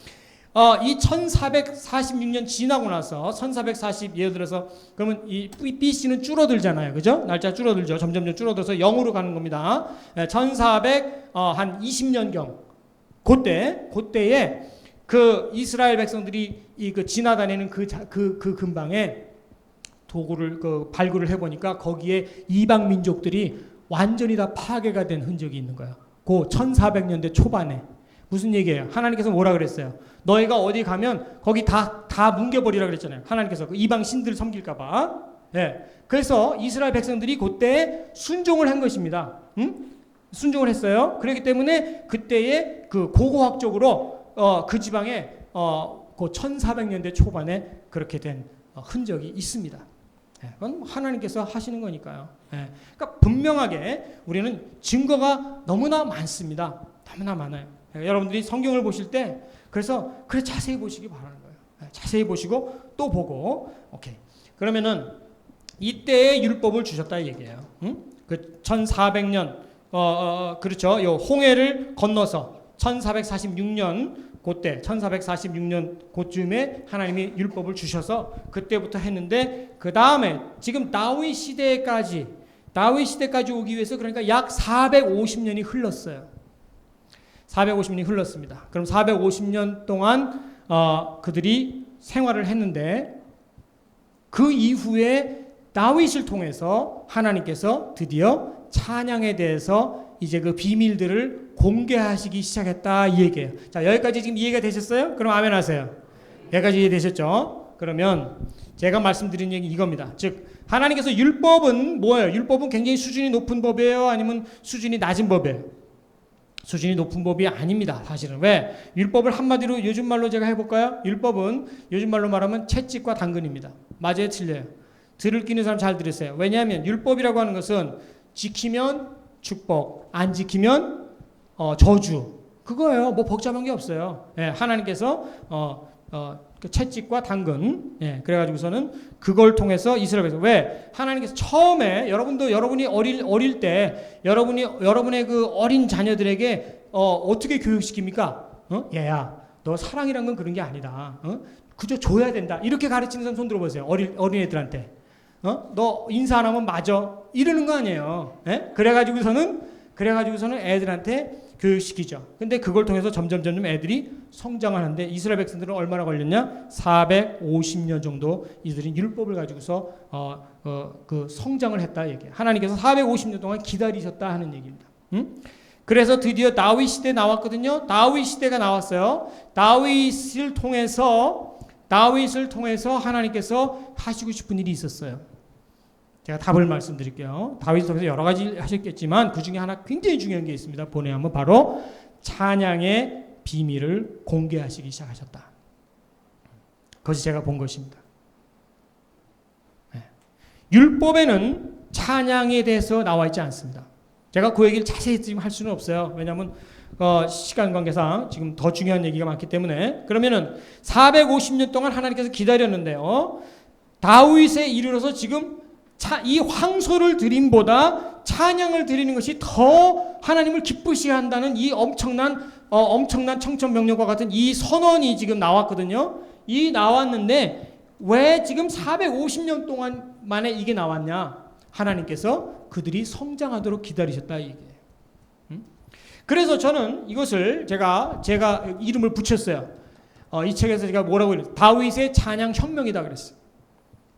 이 1446년 지나고 나서 1440 예를 들어서 그러면 이 BC는 줄어들잖아요. 그죠? 날짜 줄어들죠. 점점 줄어들어서 0으로 가는 겁니다. 1400 한 20년경 그때에 그 이스라엘 백성들이 그 지나다니는 그 근방에 도구를 발굴을 해 보니까 거기에 이방 민족들이 완전히 다 파괴가 된 흔적이 있는 거예요. 그 1400년대 초반에 무슨 얘기예요? 하나님께서 뭐라 그랬어요? 너희가 어디 가면 거기 다 뭉개버리라 그랬잖아요. 하나님께서 그 이방 신들 섬길까봐. 예. 그래서 이스라엘 백성들이 그때 순종을 한 것입니다. 순종을 했어요. 그렇기 때문에 그때에 그 고고학적으로 그 지방에 그 1400년대 초반에 그렇게 된 흔적이 있습니다. 예. 그건 하나님께서 하시는 거니까요. 예. 그러니까 분명하게 우리는 증거가 너무나 많습니다. 너무나 많아요. 여러분들이 성경을 보실 때 그래서 자세히 보시기 바라는 거예요. 자세히 보시고 또 보고 오케이. 그러면은 이때의 율법을 주셨다 얘기예요. 그 1400년 그렇죠. 요 홍해를 건너서 1446년 그때 1446년 그쯤에 하나님이 율법을 주셔서 그때부터 했는데 그 다음에 지금 다윗 시대까지 오기 위해서 그러니까 약 450년이 흘렀어요. 450년이 흘렀습니다. 그럼 450년 동안 그들이 생활을 했는데 그 이후에 다윗을 통해서 하나님께서 드디어 찬양에 대해서 이제 그 비밀들을 공개하시기 시작했다 이 얘기예요. 자, 여기까지 지금 이해가 되셨어요? 그럼 아멘 하세요. 여기까지 이해되셨죠? 그러면 제가 말씀드린 얘기 이겁니다. 즉 하나님께서 율법은 뭐예요? 율법은 굉장히 수준이 높은 법이에요? 아니면 수준이 낮은 법이에요? 수준이 높은 법이 아닙니다. 사실은. 왜? 율법을 한마디로 요즘 말로 제가 해볼까요? 율법은 요즘 말로 말하면 채찍과 당근입니다. 맞아요? 틀려요? 들을 끼는 사람 잘 들으세요. 왜냐하면 율법이라고 하는 것은 지키면 축복, 안 지키면 저주. 그거예요. 뭐 복잡한 게 없어요. 예, 하나님께서 그 채찍과 당근. 예, 그래가지고서는 그걸 통해서 이스라엘에서 왜 하나님께서 처음에 여러분이 어릴 때 여러분의 그 어린 자녀들에게 어떻게 교육시킵니까? 얘야, 너 사랑이란 건 그런 게 아니다. 그저 줘야 된다. 이렇게 가르치는 사람 손 들어보세요. 어린 애들한테. 너 인사 안 하면 맞아. 이러는 거 아니에요. 예? 그래가지고서는 애들한테 교육시키죠. 근데 그걸 통해서 점점 애들이 성장을 하는데 이스라엘 백성들은 얼마나 걸렸냐? 450년 정도 이들이 율법을 가지고서 그 성장을 했다 얘기예요. 하나님께서 450년 동안 기다리셨다 하는 얘기입니다. 그래서 드디어 다윗 시대 나왔거든요. 다윗 시대가 나왔어요. 다윗을 통해서 하나님께서 하시고 싶은 일이 있었어요. 제가 답을 말씀드릴게요. 다윗을 통해서 여러 가지 하셨겠지만 그 중에 하나 굉장히 중요한 게 있습니다. 보내면 바로 찬양의 비밀을 공개하시기 시작하셨다. 그것이 제가 본 것입니다. 네. 율법에는 찬양에 대해서 나와 있지 않습니다. 제가 그 얘기를 자세히 지금 할 수는 없어요. 왜냐하면 시간 관계상 지금 더 중요한 얘기가 많기 때문에. 그러면은 450년 동안 하나님께서 기다렸는데요. 다윗에 이르러서 지금 이 황소를 드림보다 찬양을 드리는 것이 더 하나님을 기쁘시게 한다는 이 엄청난 청천벽력과 같은 이 선언이 지금 나왔거든요. 이 나왔는데 왜 지금 450년 동안 만에 이게 나왔냐? 하나님께서 그들이 성장하도록 기다리셨다 이 얘기예요. 그래서 저는 이것을 제가 이름을 붙였어요. 이 책에서 제가 뭐라고 그랬어요? 다윗의 찬양 혁명이다 그랬어요.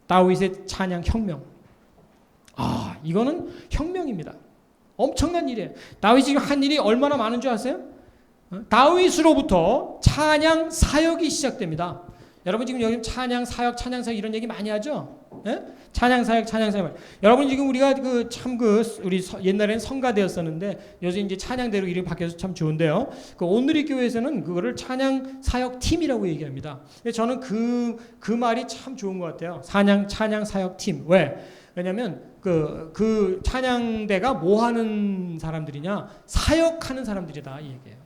다윗의 찬양 혁명. 이거는 혁명입니다. 엄청난 일이에요. 다윗이 지금 한 일이 얼마나 많은 줄 아세요? 다윗으로부터 찬양 사역이 시작됩니다. 여러분 지금 여기 찬양 사역 이런 얘기 많이 하죠? 예? 찬양 사역, 찬양 사역. 여러분 지금 우리가 우리 옛날에는 성가대였었는데 요즘 이제 찬양대로 이름이 바뀌어서 참 좋은데요. 그 온누리 교회에서는 그거를 찬양 사역 팀이라고 얘기합니다. 근데 저는 그 말이 참 좋은 것 같아요. 찬양 사역 팀. 왜? 왜냐면 그 찬양대가 뭐 하는 사람들이냐? 사역하는 사람들이다 이 얘기예요.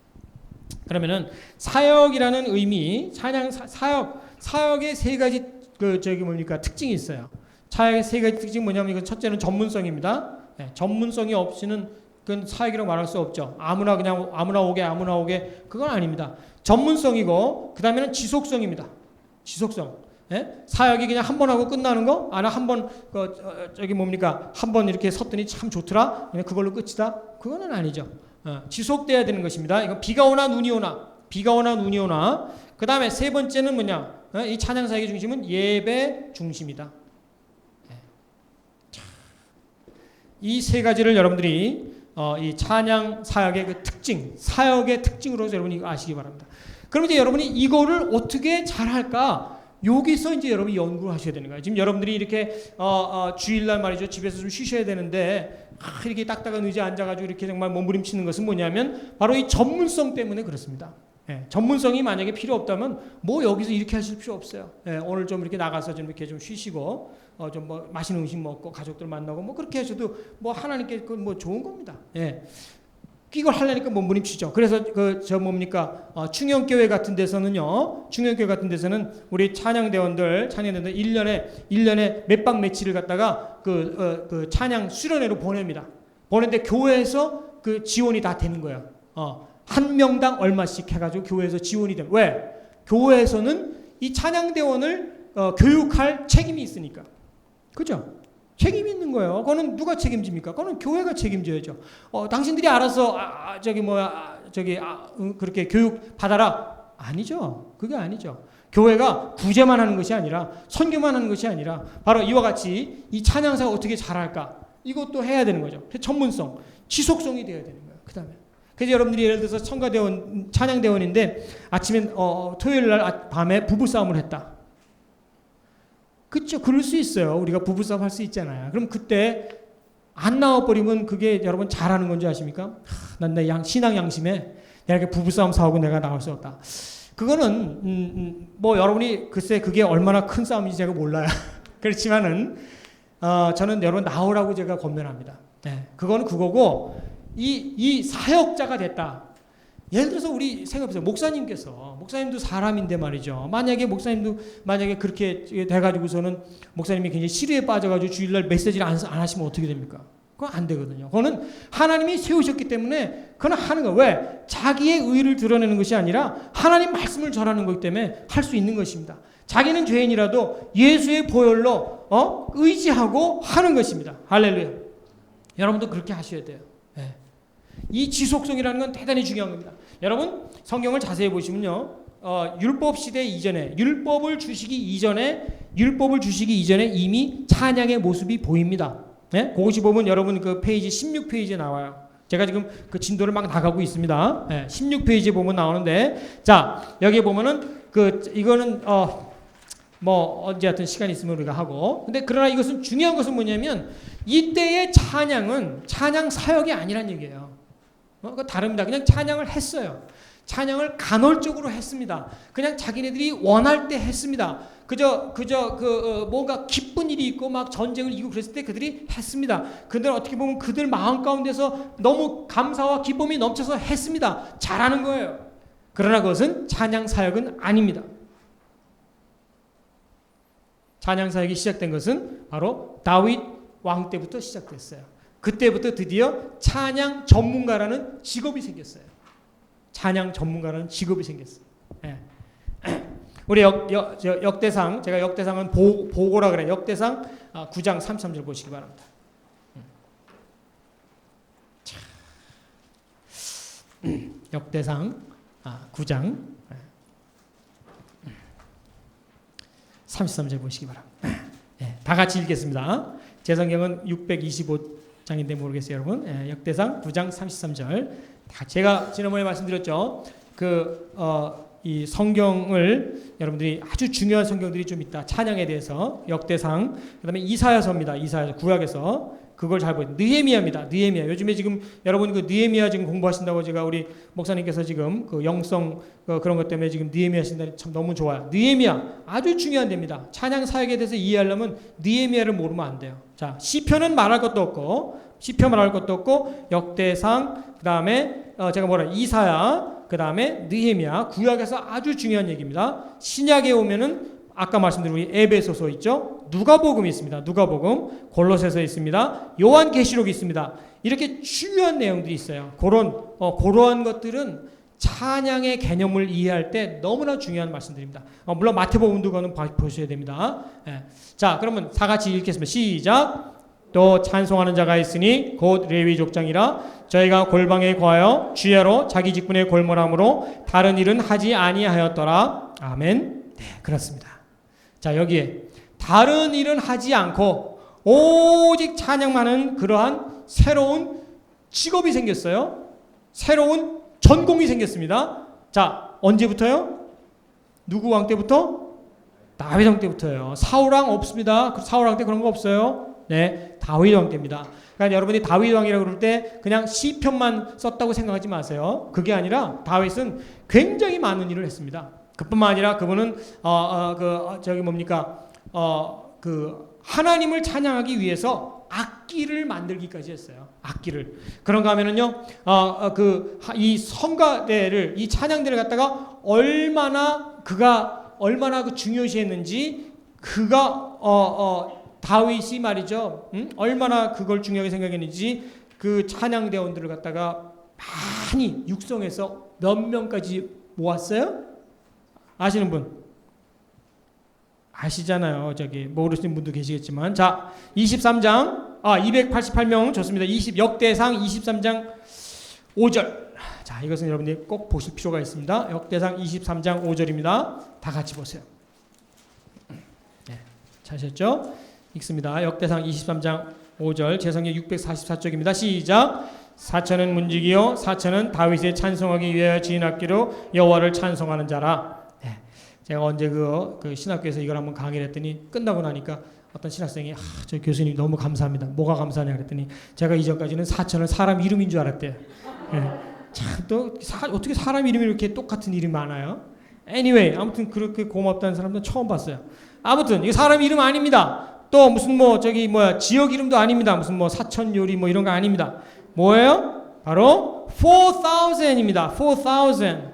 그러면은 사역이라는 의미, 사역의 세 가지 특징이 있어요. 사역의 세 가지 특징이 뭐냐면 이건 첫째는 전문성입니다. 네, 전문성이 없이는 그건 사역이라고 말할 수 없죠. 아무나 오게 그건 아닙니다. 전문성이고 그다음에는 지속성입니다. 지속성. 예? 사역이 그냥 한 번 하고 끝나는 거? 한번 한번 이렇게 섰더니 참 좋더라. 그냥 그걸로 끝이다. 그거는 아니죠. 지속돼야 되는 것입니다. 이건 비가 오나 눈이 오나. 그다음에 세 번째는 뭐냐? 이 찬양 사역의 중심은 예배 중심이다. 이 세 가지를 여러분들이 이 찬양 사역의 그 특징, 사역의 특징으로 여러분이 아시기 바랍니다. 그럼 이제 여러분이 이거를 어떻게 잘할까? 여기서 이제 여러분이 연구를 하셔야 되는 거예요. 지금 여러분들이 이렇게 주일날 말이죠. 집에서 좀 쉬셔야 되는데 이렇게 딱딱한 의자에 앉아가지고 이렇게 정말 몸부림치는 것은 뭐냐면 바로 이 전문성 때문에 그렇습니다. 예, 전문성이 만약에 필요 없다면 뭐 여기서 이렇게 하실 필요 없어요. 예, 오늘 좀 이렇게 나가서 좀 이렇게 좀 쉬시고 좀 뭐 맛있는 음식 먹고 가족들 만나고 뭐 그렇게 하셔도 뭐 하나님께 뭐 좋은 겁니다. 예. 이걸 하려니까 몸부림치죠. 그래서 충영교회 같은 데서는요. 충영교회 같은 데서는 우리 찬양대원들 1년에 몇 박 며칠을 갖다가 그 찬양 수련회로 보냅니다. 보내는데 교회에서 그 지원이 다 되는 거예요. 한 명당 얼마씩 해가지고 교회에서 지원이 돼요. 왜? 교회에서는 이 찬양대원을 교육할 책임이 있으니까. 그죠? 책임이 있는 거예요. 그거는 누가 책임집니까? 그거는 교회가 책임져야죠. 당신들이 알아서 그렇게 교육 받아라. 아니죠. 그게 아니죠. 교회가 구제만 하는 것이 아니라 선교만 하는 것이 아니라 바로 이와 같이 이 찬양사가 어떻게 잘할까? 이것도 해야 되는 거죠. 전문성, 지속성이 돼야 되는 거예요. 그다음에 그래서 여러분들이 예를 들어서 성가대원, 찬양대원인데 아침에 토요일 날 밤에 부부싸움을 했다. 그렇죠. 그럴 수 있어요. 우리가 부부싸움 할 수 있잖아요. 그럼 그때 안 나와버리면 그게 여러분 잘하는 건지 아십니까? 난 내 신앙 양심에 내가 이렇게 부부싸움 싸우고 내가 나올 수 없다. 그거는 뭐 여러분이 글쎄 그게 얼마나 큰 싸움인지 제가 몰라요. 그렇지만은 저는 여러분 나오라고 제가 권면합니다. 네, 그거는 그거고 이 사역자가 됐다. 예를 들어서 우리 생각해보세요. 목사님도 사람인데 말이죠. 만약에 목사님도 그렇게 돼가지고서는 목사님이 굉장히 시리에 빠져가지고 주일날 메시지를 안 하시면 어떻게 됩니까? 그건 안 되거든요. 그거는 하나님이 세우셨기 때문에 그건 하는 거예요. 왜? 자기의 의를 드러내는 것이 아니라 하나님 말씀을 전하는 거기 때문에 할 수 있는 것입니다. 자기는 죄인이라도 예수의 보혈로 의지하고 하는 것입니다. 할렐루야. 여러분도 그렇게 하셔야 돼요. 네. 이 지속성이라는 건 대단히 중요한 겁니다. 여러분 성경을 자세히 보시면요, 율법 시대 이전에 율법을 주시기 이전에 이미 찬양의 모습이 보입니다. 네? 그것이 보면 여러분 그 페이지 16페이지에 나와요. 제가 지금 그 진도를 막 나가고 있습니다. 네, 16페이지에 보면 나오는데, 자 여기 보면은 이거는 뭐 언제 하여튼 시간 있으면 우리가 하고, 근데 그러나 이것은 중요한 것은 뭐냐면 이때의 찬양은 찬양 사역이 아니란 얘기예요. 그거 다릅니다. 그냥 찬양을 했어요. 찬양을 간헐적으로 했습니다. 그냥 자기네들이 원할 때 했습니다. 뭔가 기쁜 일이 있고 막 전쟁을 이기고 그랬을 때 그들이 했습니다. 그들 어떻게 보면 그들 마음 가운데서 너무 감사와 기쁨이 넘쳐서 했습니다. 잘하는 거예요. 그러나 그것은 찬양 사역은 아닙니다. 찬양 사역이 시작된 것은 바로 다윗 왕 때부터 시작됐어요. 그때부터 드디어 찬양 전문가라는 직업이 생겼어요. 찬양 전문가라는 직업이 생겼어요. 예. 우리 역대상, 제가 역대상은 보고라 그래요. 역대상 9장 33절 보시기 바랍니다. 역대상 9장 33절 보시기 바랍니다. 예, 다 같이 읽겠습니다. 제 성경은 625장인데 모르겠어요, 여러분. 예, 역대상 9장 33절. 제가 지난번에 말씀드렸죠. 이 성경을 여러분들이 아주 중요한 성경들이 좀 있다. 찬양에 대해서 역대상, 그다음에 이사야서입니다. 이사야서 구약에서 그걸 잘 보여요. 느헤미야입니다. 느헤미야. 요즘에 지금 여러분 그 느헤미야 지금 공부하신다고 제가 우리 목사님께서 지금 그 영성 그런 것 때문에 지금 느헤미야 하신다니 참 너무 좋아요. 느헤미야 아주 중요한 데입니다. 찬양 사역에 대해서 이해하려면 느헤미야를 모르면 안 돼요. 자, 시편은 말할 것도 없고 역대상, 그다음에 제가 이사야, 그다음에 느헤미야, 구약에서 아주 중요한 얘기입니다. 신약에 오면은 아까 말씀드린 우리 에베소서 있죠? 누가복음이 있습니다. 누가복음, 골로새서 있습니다. 요한계시록이 있습니다. 이렇게 중요한 내용들이 있어요. 그러한 것들은 찬양의 개념을 이해할 때 너무나 중요한 말씀드립니다. 물론 마태복음도 그거는 보셔야 됩니다. 예. 자, 그러면 다 같이 읽겠습니다. 시작. 또 찬송하는 자가 있으니 곧 레위 족장이라 저희가 골방에 거하여 주야로 자기 직분에 골몰함으로 다른 일은 하지 아니하였더라. 아멘. 네, 그렇습니다. 자, 여기에 다른 일은 하지 않고 오직 찬양만 하는 그러한 새로운 직업이 생겼어요. 새로운 전공이 생겼습니다. 자, 언제부터요? 누구 왕 때부터? 다윗 왕 때부터예요. 사울 왕 없습니다. 사울 왕 때 그런 거 없어요. 네, 다윗 왕 때입니다. 그러니까 여러분이 다윗 왕이라고 그럴 때 그냥 시편만 썼다고 생각하지 마세요. 그게 아니라 다윗은 굉장히 많은 일을 했습니다. 그뿐만 아니라 그분은 하나님을 찬양하기 위해서 악기를 만들기까지 했어요. 악기를. 그런가 하면은요, 이 성가대를, 이 찬양대를 갖다가 얼마나 그 중요시했는지, 다윗이 말이죠, 얼마나 그걸 중요하게 생각했는지, 그 찬양대원들을 갖다가 많이 육성해서 몇 명까지 모았어요? 아시는 분? 아시잖아요. 저기 모르시는 분도 계시겠지만. 자, 288명 좋습니다. 역대상 23장 5절. 자, 이것은 여러분들이 꼭 보실 필요가 있습니다. 역대상 23장 5절입니다. 다 같이 보세요. 네, 찾으셨죠? 읽습니다. 역대상 23장 5절, 제성경 644쪽입니다. 시작. 사천은 문지기요 사천은 다윗의 찬송하기 위하여 지은 악기로 여호와를 찬송하는 자라. 네. 제가 언제 그 신학교에서 이걸 한번 강의를 했더니 끝나고 나니까 어떤 신학생이 저 교수님 너무 감사합니다. 뭐가 감사하냐 그랬더니 제가 이전까지는 사천을 사람 이름인 줄 알았대요. 네. 참 또 어떻게 사람 이름이 이렇게 똑같은 이름이 많아요? Anyway, 아무튼 그렇게 고맙다는 사람도 처음 봤어요. 아무튼 이거 사람 이름 아닙니다. 또 무슨 지역 이름도 아닙니다. 무슨 사천 요리 이런 거 아닙니다. 뭐예요? 바로 4,000입니다. 4,000.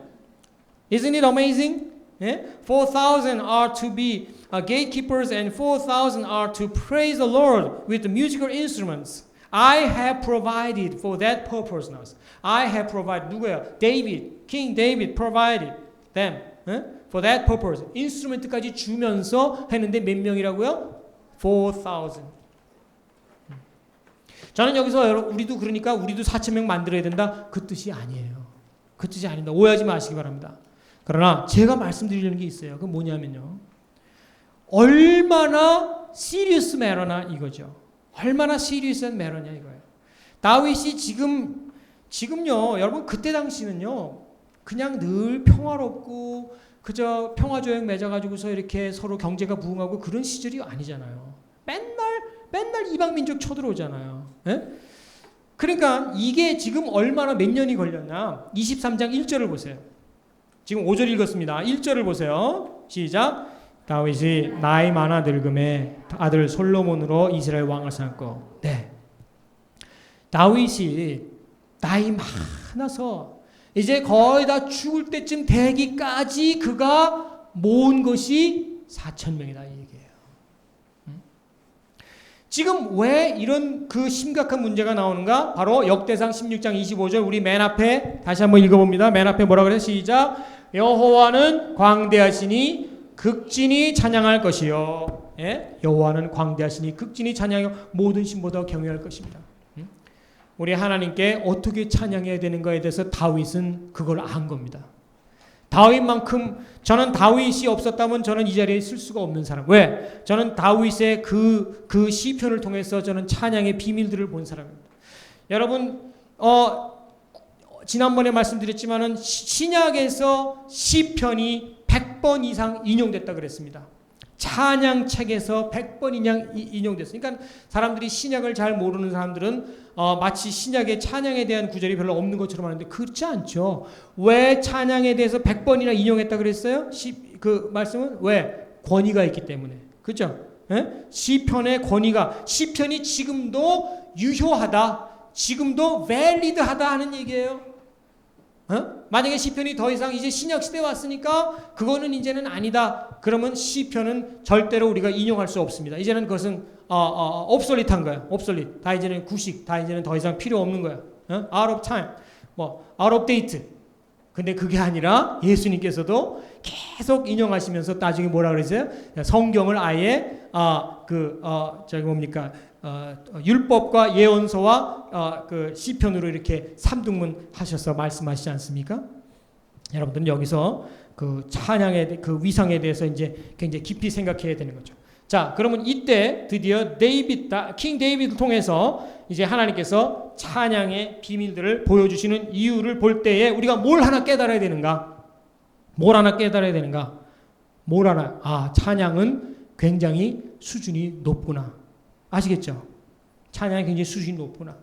Isn't it amazing? 예? 4,000 are to be gatekeepers and 4,000 are to praise the Lord with the musical instruments. I have provided for that purpose now. I have provided. 누구예요? King David provided them for that purpose. 인스트루먼트까지 주면서 했는데 몇 명이라고요? 4,000. 저는 여기서 우리도 4,000명 만들어야 된다. 그 뜻이 아니에요. 그 뜻이 아닙니다. 오해하지 마시기 바랍니다. 그러나 제가 말씀드리려는 게 있어요. 그건 뭐냐면요. 얼마나 시리어스 매너나 이거죠. 얼마나 시리어스한 매너냐 이거예요. 다윗이 지금요. 여러분 그때 당시는요. 그냥 늘 평화롭고 그저 평화조약 맺어가지고서 이렇게 서로 경제가 부흥하고 그런 시절이 아니잖아요. 맨날 이방민족 쳐들어오잖아요. 예? 그러니까 이게 지금 얼마나 몇 년이 걸렸나? 23장 1절을 보세요. 지금 5절 읽었습니다. 1절을 보세요. 시작. 다윗이 나이 많아 늙음에 아들 솔로몬으로 이스라엘 왕을 삼고. 네. 다윗이 나이 많아서 이제 거의 다 죽을 때쯤 되기까지 그가 모은 것이 4,000명이다 이 얘기예요. 지금 왜 이런 그 심각한 문제가 나오는가? 바로 역대상 16장 25절 우리 맨 앞에 다시 한번 읽어봅니다. 맨 앞에 뭐라 그래요? 시작. 여호와는 광대하시니 극진히 찬양할 것이요. 예? 여호와는 광대하시니 극진히 찬양하여 모든 신보다 경외할 것입니다. 우리 하나님께 어떻게 찬양해야 되는가에 대해서 다윗은 그걸 안 겁니다. 다윗만큼 저는 다윗이 없었다면 저는 이 자리에 있을 수가 없는 사람. 왜? 저는 다윗의 그 시편을 통해서 저는 찬양의 비밀들을 본 사람입니다. 여러분 지난번에 말씀드렸지만은 신약에서 시편이 100번 이상 인용됐다 그랬습니다. 찬양책에서 100번 인용됐어요. 그러니까 사람들이 신약을 잘 모르는 사람들은 마치 신약의 찬양에 대한 구절이 별로 없는 것처럼 하는데 그렇지 않죠. 왜 찬양에 대해서 100번이나 인용했다 그랬어요? 그 말씀은 왜? 권위가 있기 때문에. 그렇죠? 예? 시편의 권위가, 시편이 지금도 유효하다, 지금도 valid하다 하는 얘기예요. 만약에 시편이 더 이상 이제 신약 시대에 왔으니까 그거는 이제는 아니다. 그러면 시편은 절대로 우리가 인용할 수 없습니다. 이제는 그것은 obsolete한 거야. obsolete. 다 이제는 구식. 다 이제는 더 이상 필요 없는 거야. out of time. out of date. 근데 그게 아니라 예수님께서도 계속 인용하시면서 나중에 뭐라 그러세요? 성경을 아예 저기 뭡니까? 율법과 예언서와 그 시편으로 이렇게 삼등분 하셔서 말씀하시지 않습니까? 여러분들은 여기서 그 찬양의 그 위상에 대해서 이제 굉장히 깊이 생각해야 되는 거죠. 자, 그러면 이때 드디어 킹 데이비드를 통해서 이제 하나님께서 찬양의 비밀들을 보여주시는 이유를 볼 때에 우리가 뭘 하나 깨달아야 되는가? 뭘 하나 깨달아야 되는가? 뭘 하나? 찬양은 굉장히 수준이 높구나. 아시겠죠? 찬양이 굉장히 수준이 높구나.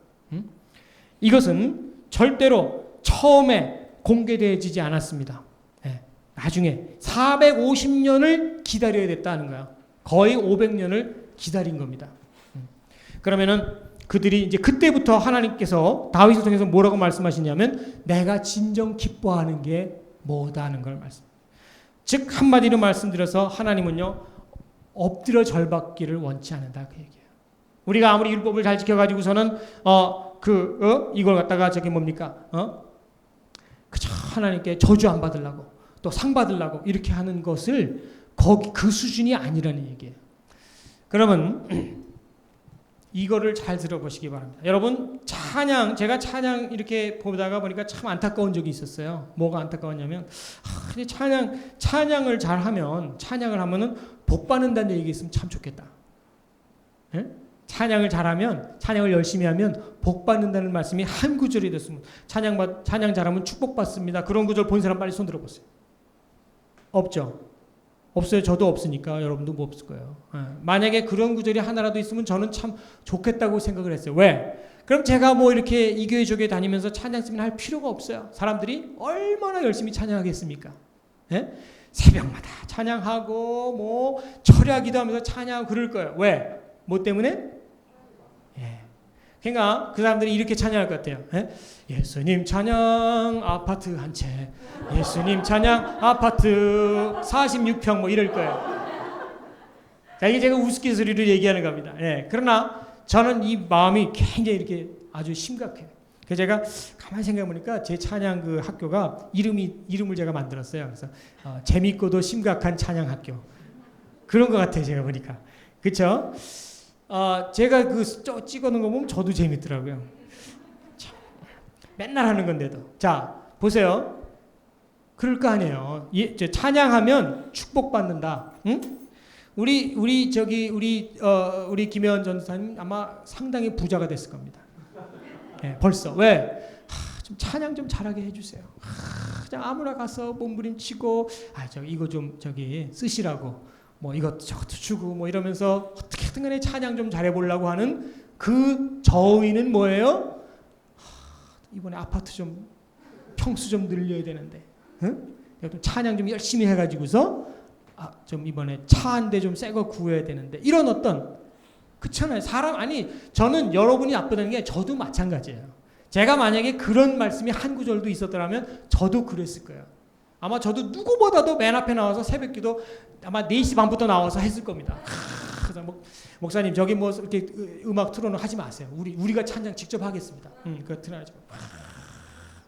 이것은 절대로 처음에 공개되어지지 않았습니다. 나중에 450년을 기다려야 됐다는 거야. 거의 500년을 기다린 겁니다. 그러면은 그들이 이제 그때부터 하나님께서 다윗을 통해서 뭐라고 말씀하시냐면 내가 진정 기뻐하는 게 뭐다 하는 걸 말씀. 즉 한마디로 말씀드려서 하나님은요 엎드려 절받기를 원치 않는다 그 얘기예요. 우리가 아무리 율법을 잘 지켜가지고서는 이걸 갖다가 저기 뭡니까? 그저 하나님께 저주 안 받으려고 또 상 받으려고 이렇게 하는 것을 그 수준이 아니라는 얘기예요. 그러면 이거를 잘 들어보시기 바랍니다. 여러분 제가 찬양 이렇게 보다가 보니까 참 안타까운 적이 있었어요. 뭐가 안타까웠냐면 근데 찬양을 잘하면 찬양을 하면은 복 받는다는 얘기 있으면 참 좋겠다. 예? 찬양을 잘하면 찬양을 열심히 하면 복 받는다는 말씀이 한 구절이 됐으면 찬양 잘하면 축복 받습니다. 그런 구절 본 사람 빨리 손 들어보세요. 없죠. 없어요. 저도 없으니까 여러분도 뭐 없을 거예요. 만약에 그런 구절이 하나라도 있으면 저는 참 좋겠다고 생각을 했어요. 왜? 그럼 제가 뭐 이렇게 이 교회 저 교회 다니면서 찬양 세미나 할 필요가 없어요. 사람들이 얼마나 열심히 찬양하겠습니까? 예? 새벽마다 찬양하고 뭐 철야 기도하면서 찬양하고 그럴 거예요. 왜? 뭐 때문에? 예. 그러니까 그 사람들이 이렇게 찬양할 것 같아요. 예? 예수님 찬양 아파트 한 채, 예수님 찬양 아파트 46평 뭐 이럴 거예요. 자, 이게 제가 우스갯소리로 얘기하는 겁니다. 예. 그러나 저는 이 마음이 굉장히 이렇게 아주 심각해요. 그래서 제가 가만히 생각해 보니까 제 찬양 그 학교가 이름을 제가 만들었어요. 그래서 재밌고도 심각한 찬양 학교. 그런 것 같아요. 제가 보니까. 그렇죠? 제가 찍어놓은 거 보면 저도 재밌더라고요. 참, 맨날 하는 건데도. 자, 보세요. 그럴 거 아니에요. 찬양하면 축복받는다. 응? 우리 김혜원 전사님 아마 상당히 부자가 됐을 겁니다. 예, 벌써. 왜? 좀 찬양 좀 잘하게 해주세요. 그냥 아무나 가서 몸부림치고, 이거 좀 쓰시라고. 뭐 이것 저것도 주고 뭐 이러면서 어떻게든 간에 찬양 좀 잘해보려고 하는 그 저위는 뭐예요? 이번에 아파트 좀 평수 좀 늘려야 되는데, 응? 찬양 좀 열심히 해가지고서 좀 이번에 차 한 대 좀 새 거 구해야 되는데 이런 어떤 그렇잖아요. 저는 여러분이 나쁘다는 게 저도 마찬가지예요. 제가 만약에 그런 말씀이 한 구절도 있었더라면 저도 그랬을 거예요. 아마 저도 누구보다도 맨 앞에 나와서 새벽기도 아마 4시 반부터 나와서 했을 겁니다. 그래서 목사님 저기 뭐 이렇게 음악 틀어놓고 하지 마세요. 우리가 찬양 직접 하겠습니다. 그거 틀어야죠.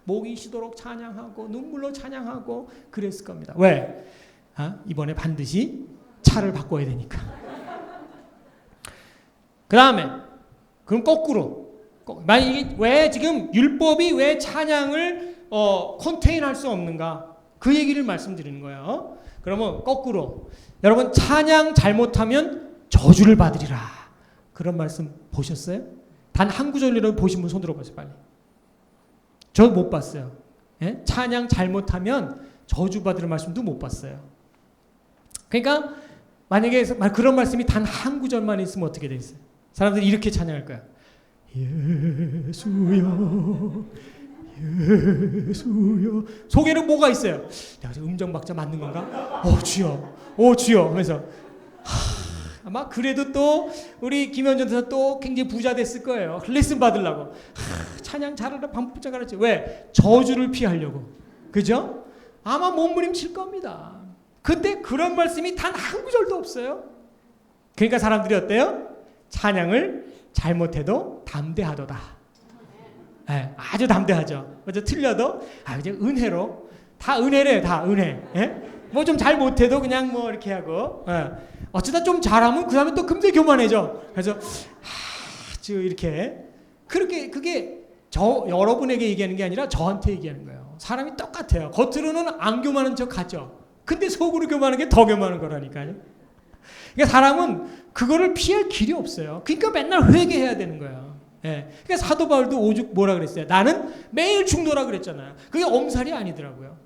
목이 쉬도록 찬양하고 눈물로 찬양하고 그랬을 겁니다. 왜? 이번에 반드시 차를 바꿔야 되니까. 그 다음에 그럼 거꾸로 만약에 왜 지금 율법이 왜 찬양을 컨테인할 수 없는가? 그 얘기를 말씀드리는 거예요. 그러면 거꾸로 여러분 찬양 잘못하면 저주를 받으리라. 그런 말씀 보셨어요? 단 한 구절이라도 보신 분 손 들어보세요. 빨리. 저 못 봤어요. 예? 찬양 잘못하면 저주받을 말씀도 못 봤어요. 그러니까 만약에 그런 말씀이 단 한 구절만 있으면 어떻게 되겠어요? 사람들이 이렇게 찬양할 거야. 예수여 예수여. 속에는 뭐가 있어요? 내가 음정 박자 맞는 건가? 주여 주여 하면서 아마 그래도 또 우리 김현준 선수 또 굉장히 부자 됐을 거예요. 레슨 받으려고. 찬양 잘하라 반복자 가르치. 왜? 저주를 피하려고. 그죠? 아마 몸부림칠 겁니다. 근데 그런 말씀이 단 한 구절도 없어요. 그러니까 사람들이 어때요? 찬양을 잘못해도 담대하도다. 네, 아주 담대하죠. 그죠? 틀려도 그냥 은혜로 다 은혜래, 다 은혜. 뭐 좀 잘못해도 그냥 뭐 이렇게 하고. 어쩌다 좀 잘하면 그 다음에 또 금세 교만해져. 그래서 아주 이렇게 그게 여러분에게 얘기하는 게 아니라 저한테 얘기하는 거예요. 사람이 똑같아요. 겉으로는 안 교만한 척 같죠. 근데 속으로 교만한 게 더 교만한 거라니까요. 그러니까 사람은 그거를 피할 길이 없어요. 그러니까 맨날 회개해야 되는 거예요. 그러니까 사도 바울도 오죽 뭐라 그랬어요? 나는 매일 중노라 그랬잖아요. 그게 엄살이 아니더라고요.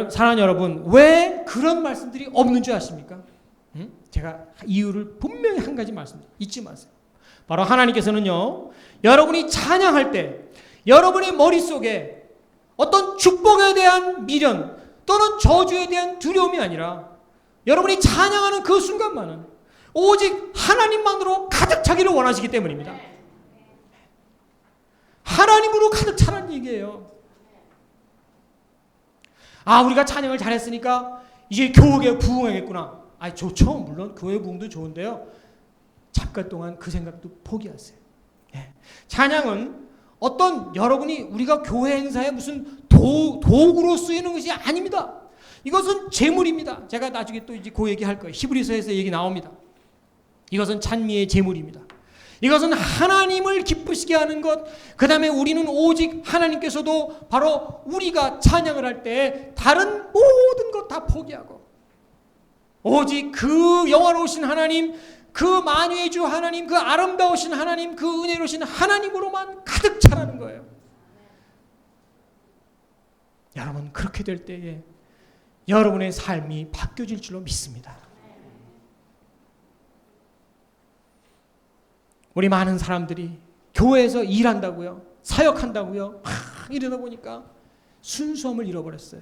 사랑하는 여러분, 왜 그런 말씀들이 없는 줄 아십니까? 제가 이유를 분명히 한 가지 말씀 잊지 마세요. 바로 하나님께서는요, 여러분이 찬양할 때 여러분의 머릿속에 어떤 축복에 대한 미련 또는 저주에 대한 두려움이 아니라 여러분이 찬양하는 그 순간만은 오직 하나님만으로 가득 차기를 원하시기 때문입니다. 하나님으로 가득 차라는 얘기예요. 우리가 찬양을 잘했으니까 이제 교회에 부흥하겠구나. 좋죠. 물론 교회 부흥도 좋은데요. 잠깐 동안 그 생각도 포기하세요. 찬양은 어떤 여러분이 우리가 교회 행사에 무슨 도구로 쓰이는 것이 아닙니다. 이것은 제물입니다. 제가 나중에 또 이제 그 얘기 할 거예요. 히브리서에서 얘기 나옵니다. 이것은 찬미의 제물입니다. 이것은 하나님을 기쁘시게 하는 것. 그 다음에 우리는 오직 하나님께서도 바로 우리가 찬양을 할 때 다른 모든 것 다 포기하고 오직 그 영화로우신 하나님, 그 만유의 주 하나님, 그 아름다우신 하나님, 그 은혜로우신 하나님으로만 가득 차라는 거예요. 여러분, 그렇게 될 때에 여러분의 삶이 바뀌어질 줄로 믿습니다. 우리 많은 사람들이 교회에서 일한다고요, 사역한다고요, 이러다 보니까 순수함을 잃어버렸어요.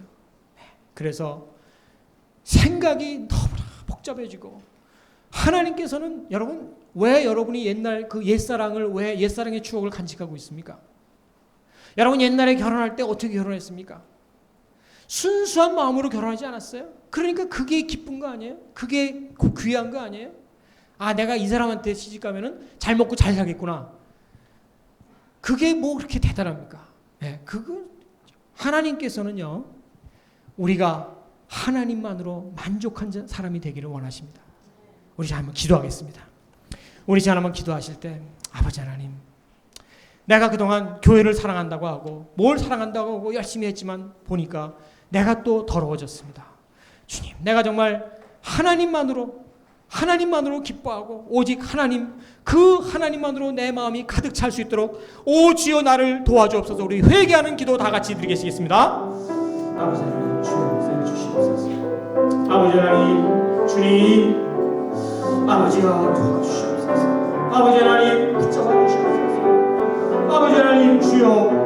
그래서 생각이 너무나 복잡해지고, 하나님께서는 여러분, 왜 여러분이 옛날 그 왜 옛사랑의 추억을 간직하고 있습니까? 여러분 옛날에 결혼할 때 어떻게 결혼했습니까? 순수한 마음으로 결혼하지 않았어요? 그러니까 그게 기쁜 거 아니에요? 그게 귀한 거 아니에요? 내가 이 사람한테 시집가면은 잘 먹고 잘 살겠구나. 그게 뭐 그렇게 대단합니까? 그거 하나님께서는요, 우리가 하나님만으로 만족한 사람이 되기를 원하십니다. 우리 한번 기도하겠습니다. 우리 한번 기도하실 때, 아버지 하나님, 내가 그동안 교회를 사랑한다고 하고 뭘 사랑한다고 하고 열심히 했지만 보니까 내가 또 더러워졌습니다. 주님, 내가 정말 하나님만으로 기뻐하고 오직 하나님, 그 하나님만으로 내 마음이 가득 찰 수 있도록 오 주여 나를 도와주옵소서. 우리 회개하는 기도 다 같이 드리겠습니다. 아버지 하나님, 주여 역사해 주시옵소서. 아버지 하나님, 주님, 아버지가 도와주시옵소서. 아버지 하나님, 붙잡아 주시옵소서. 아버지 하나님, 주여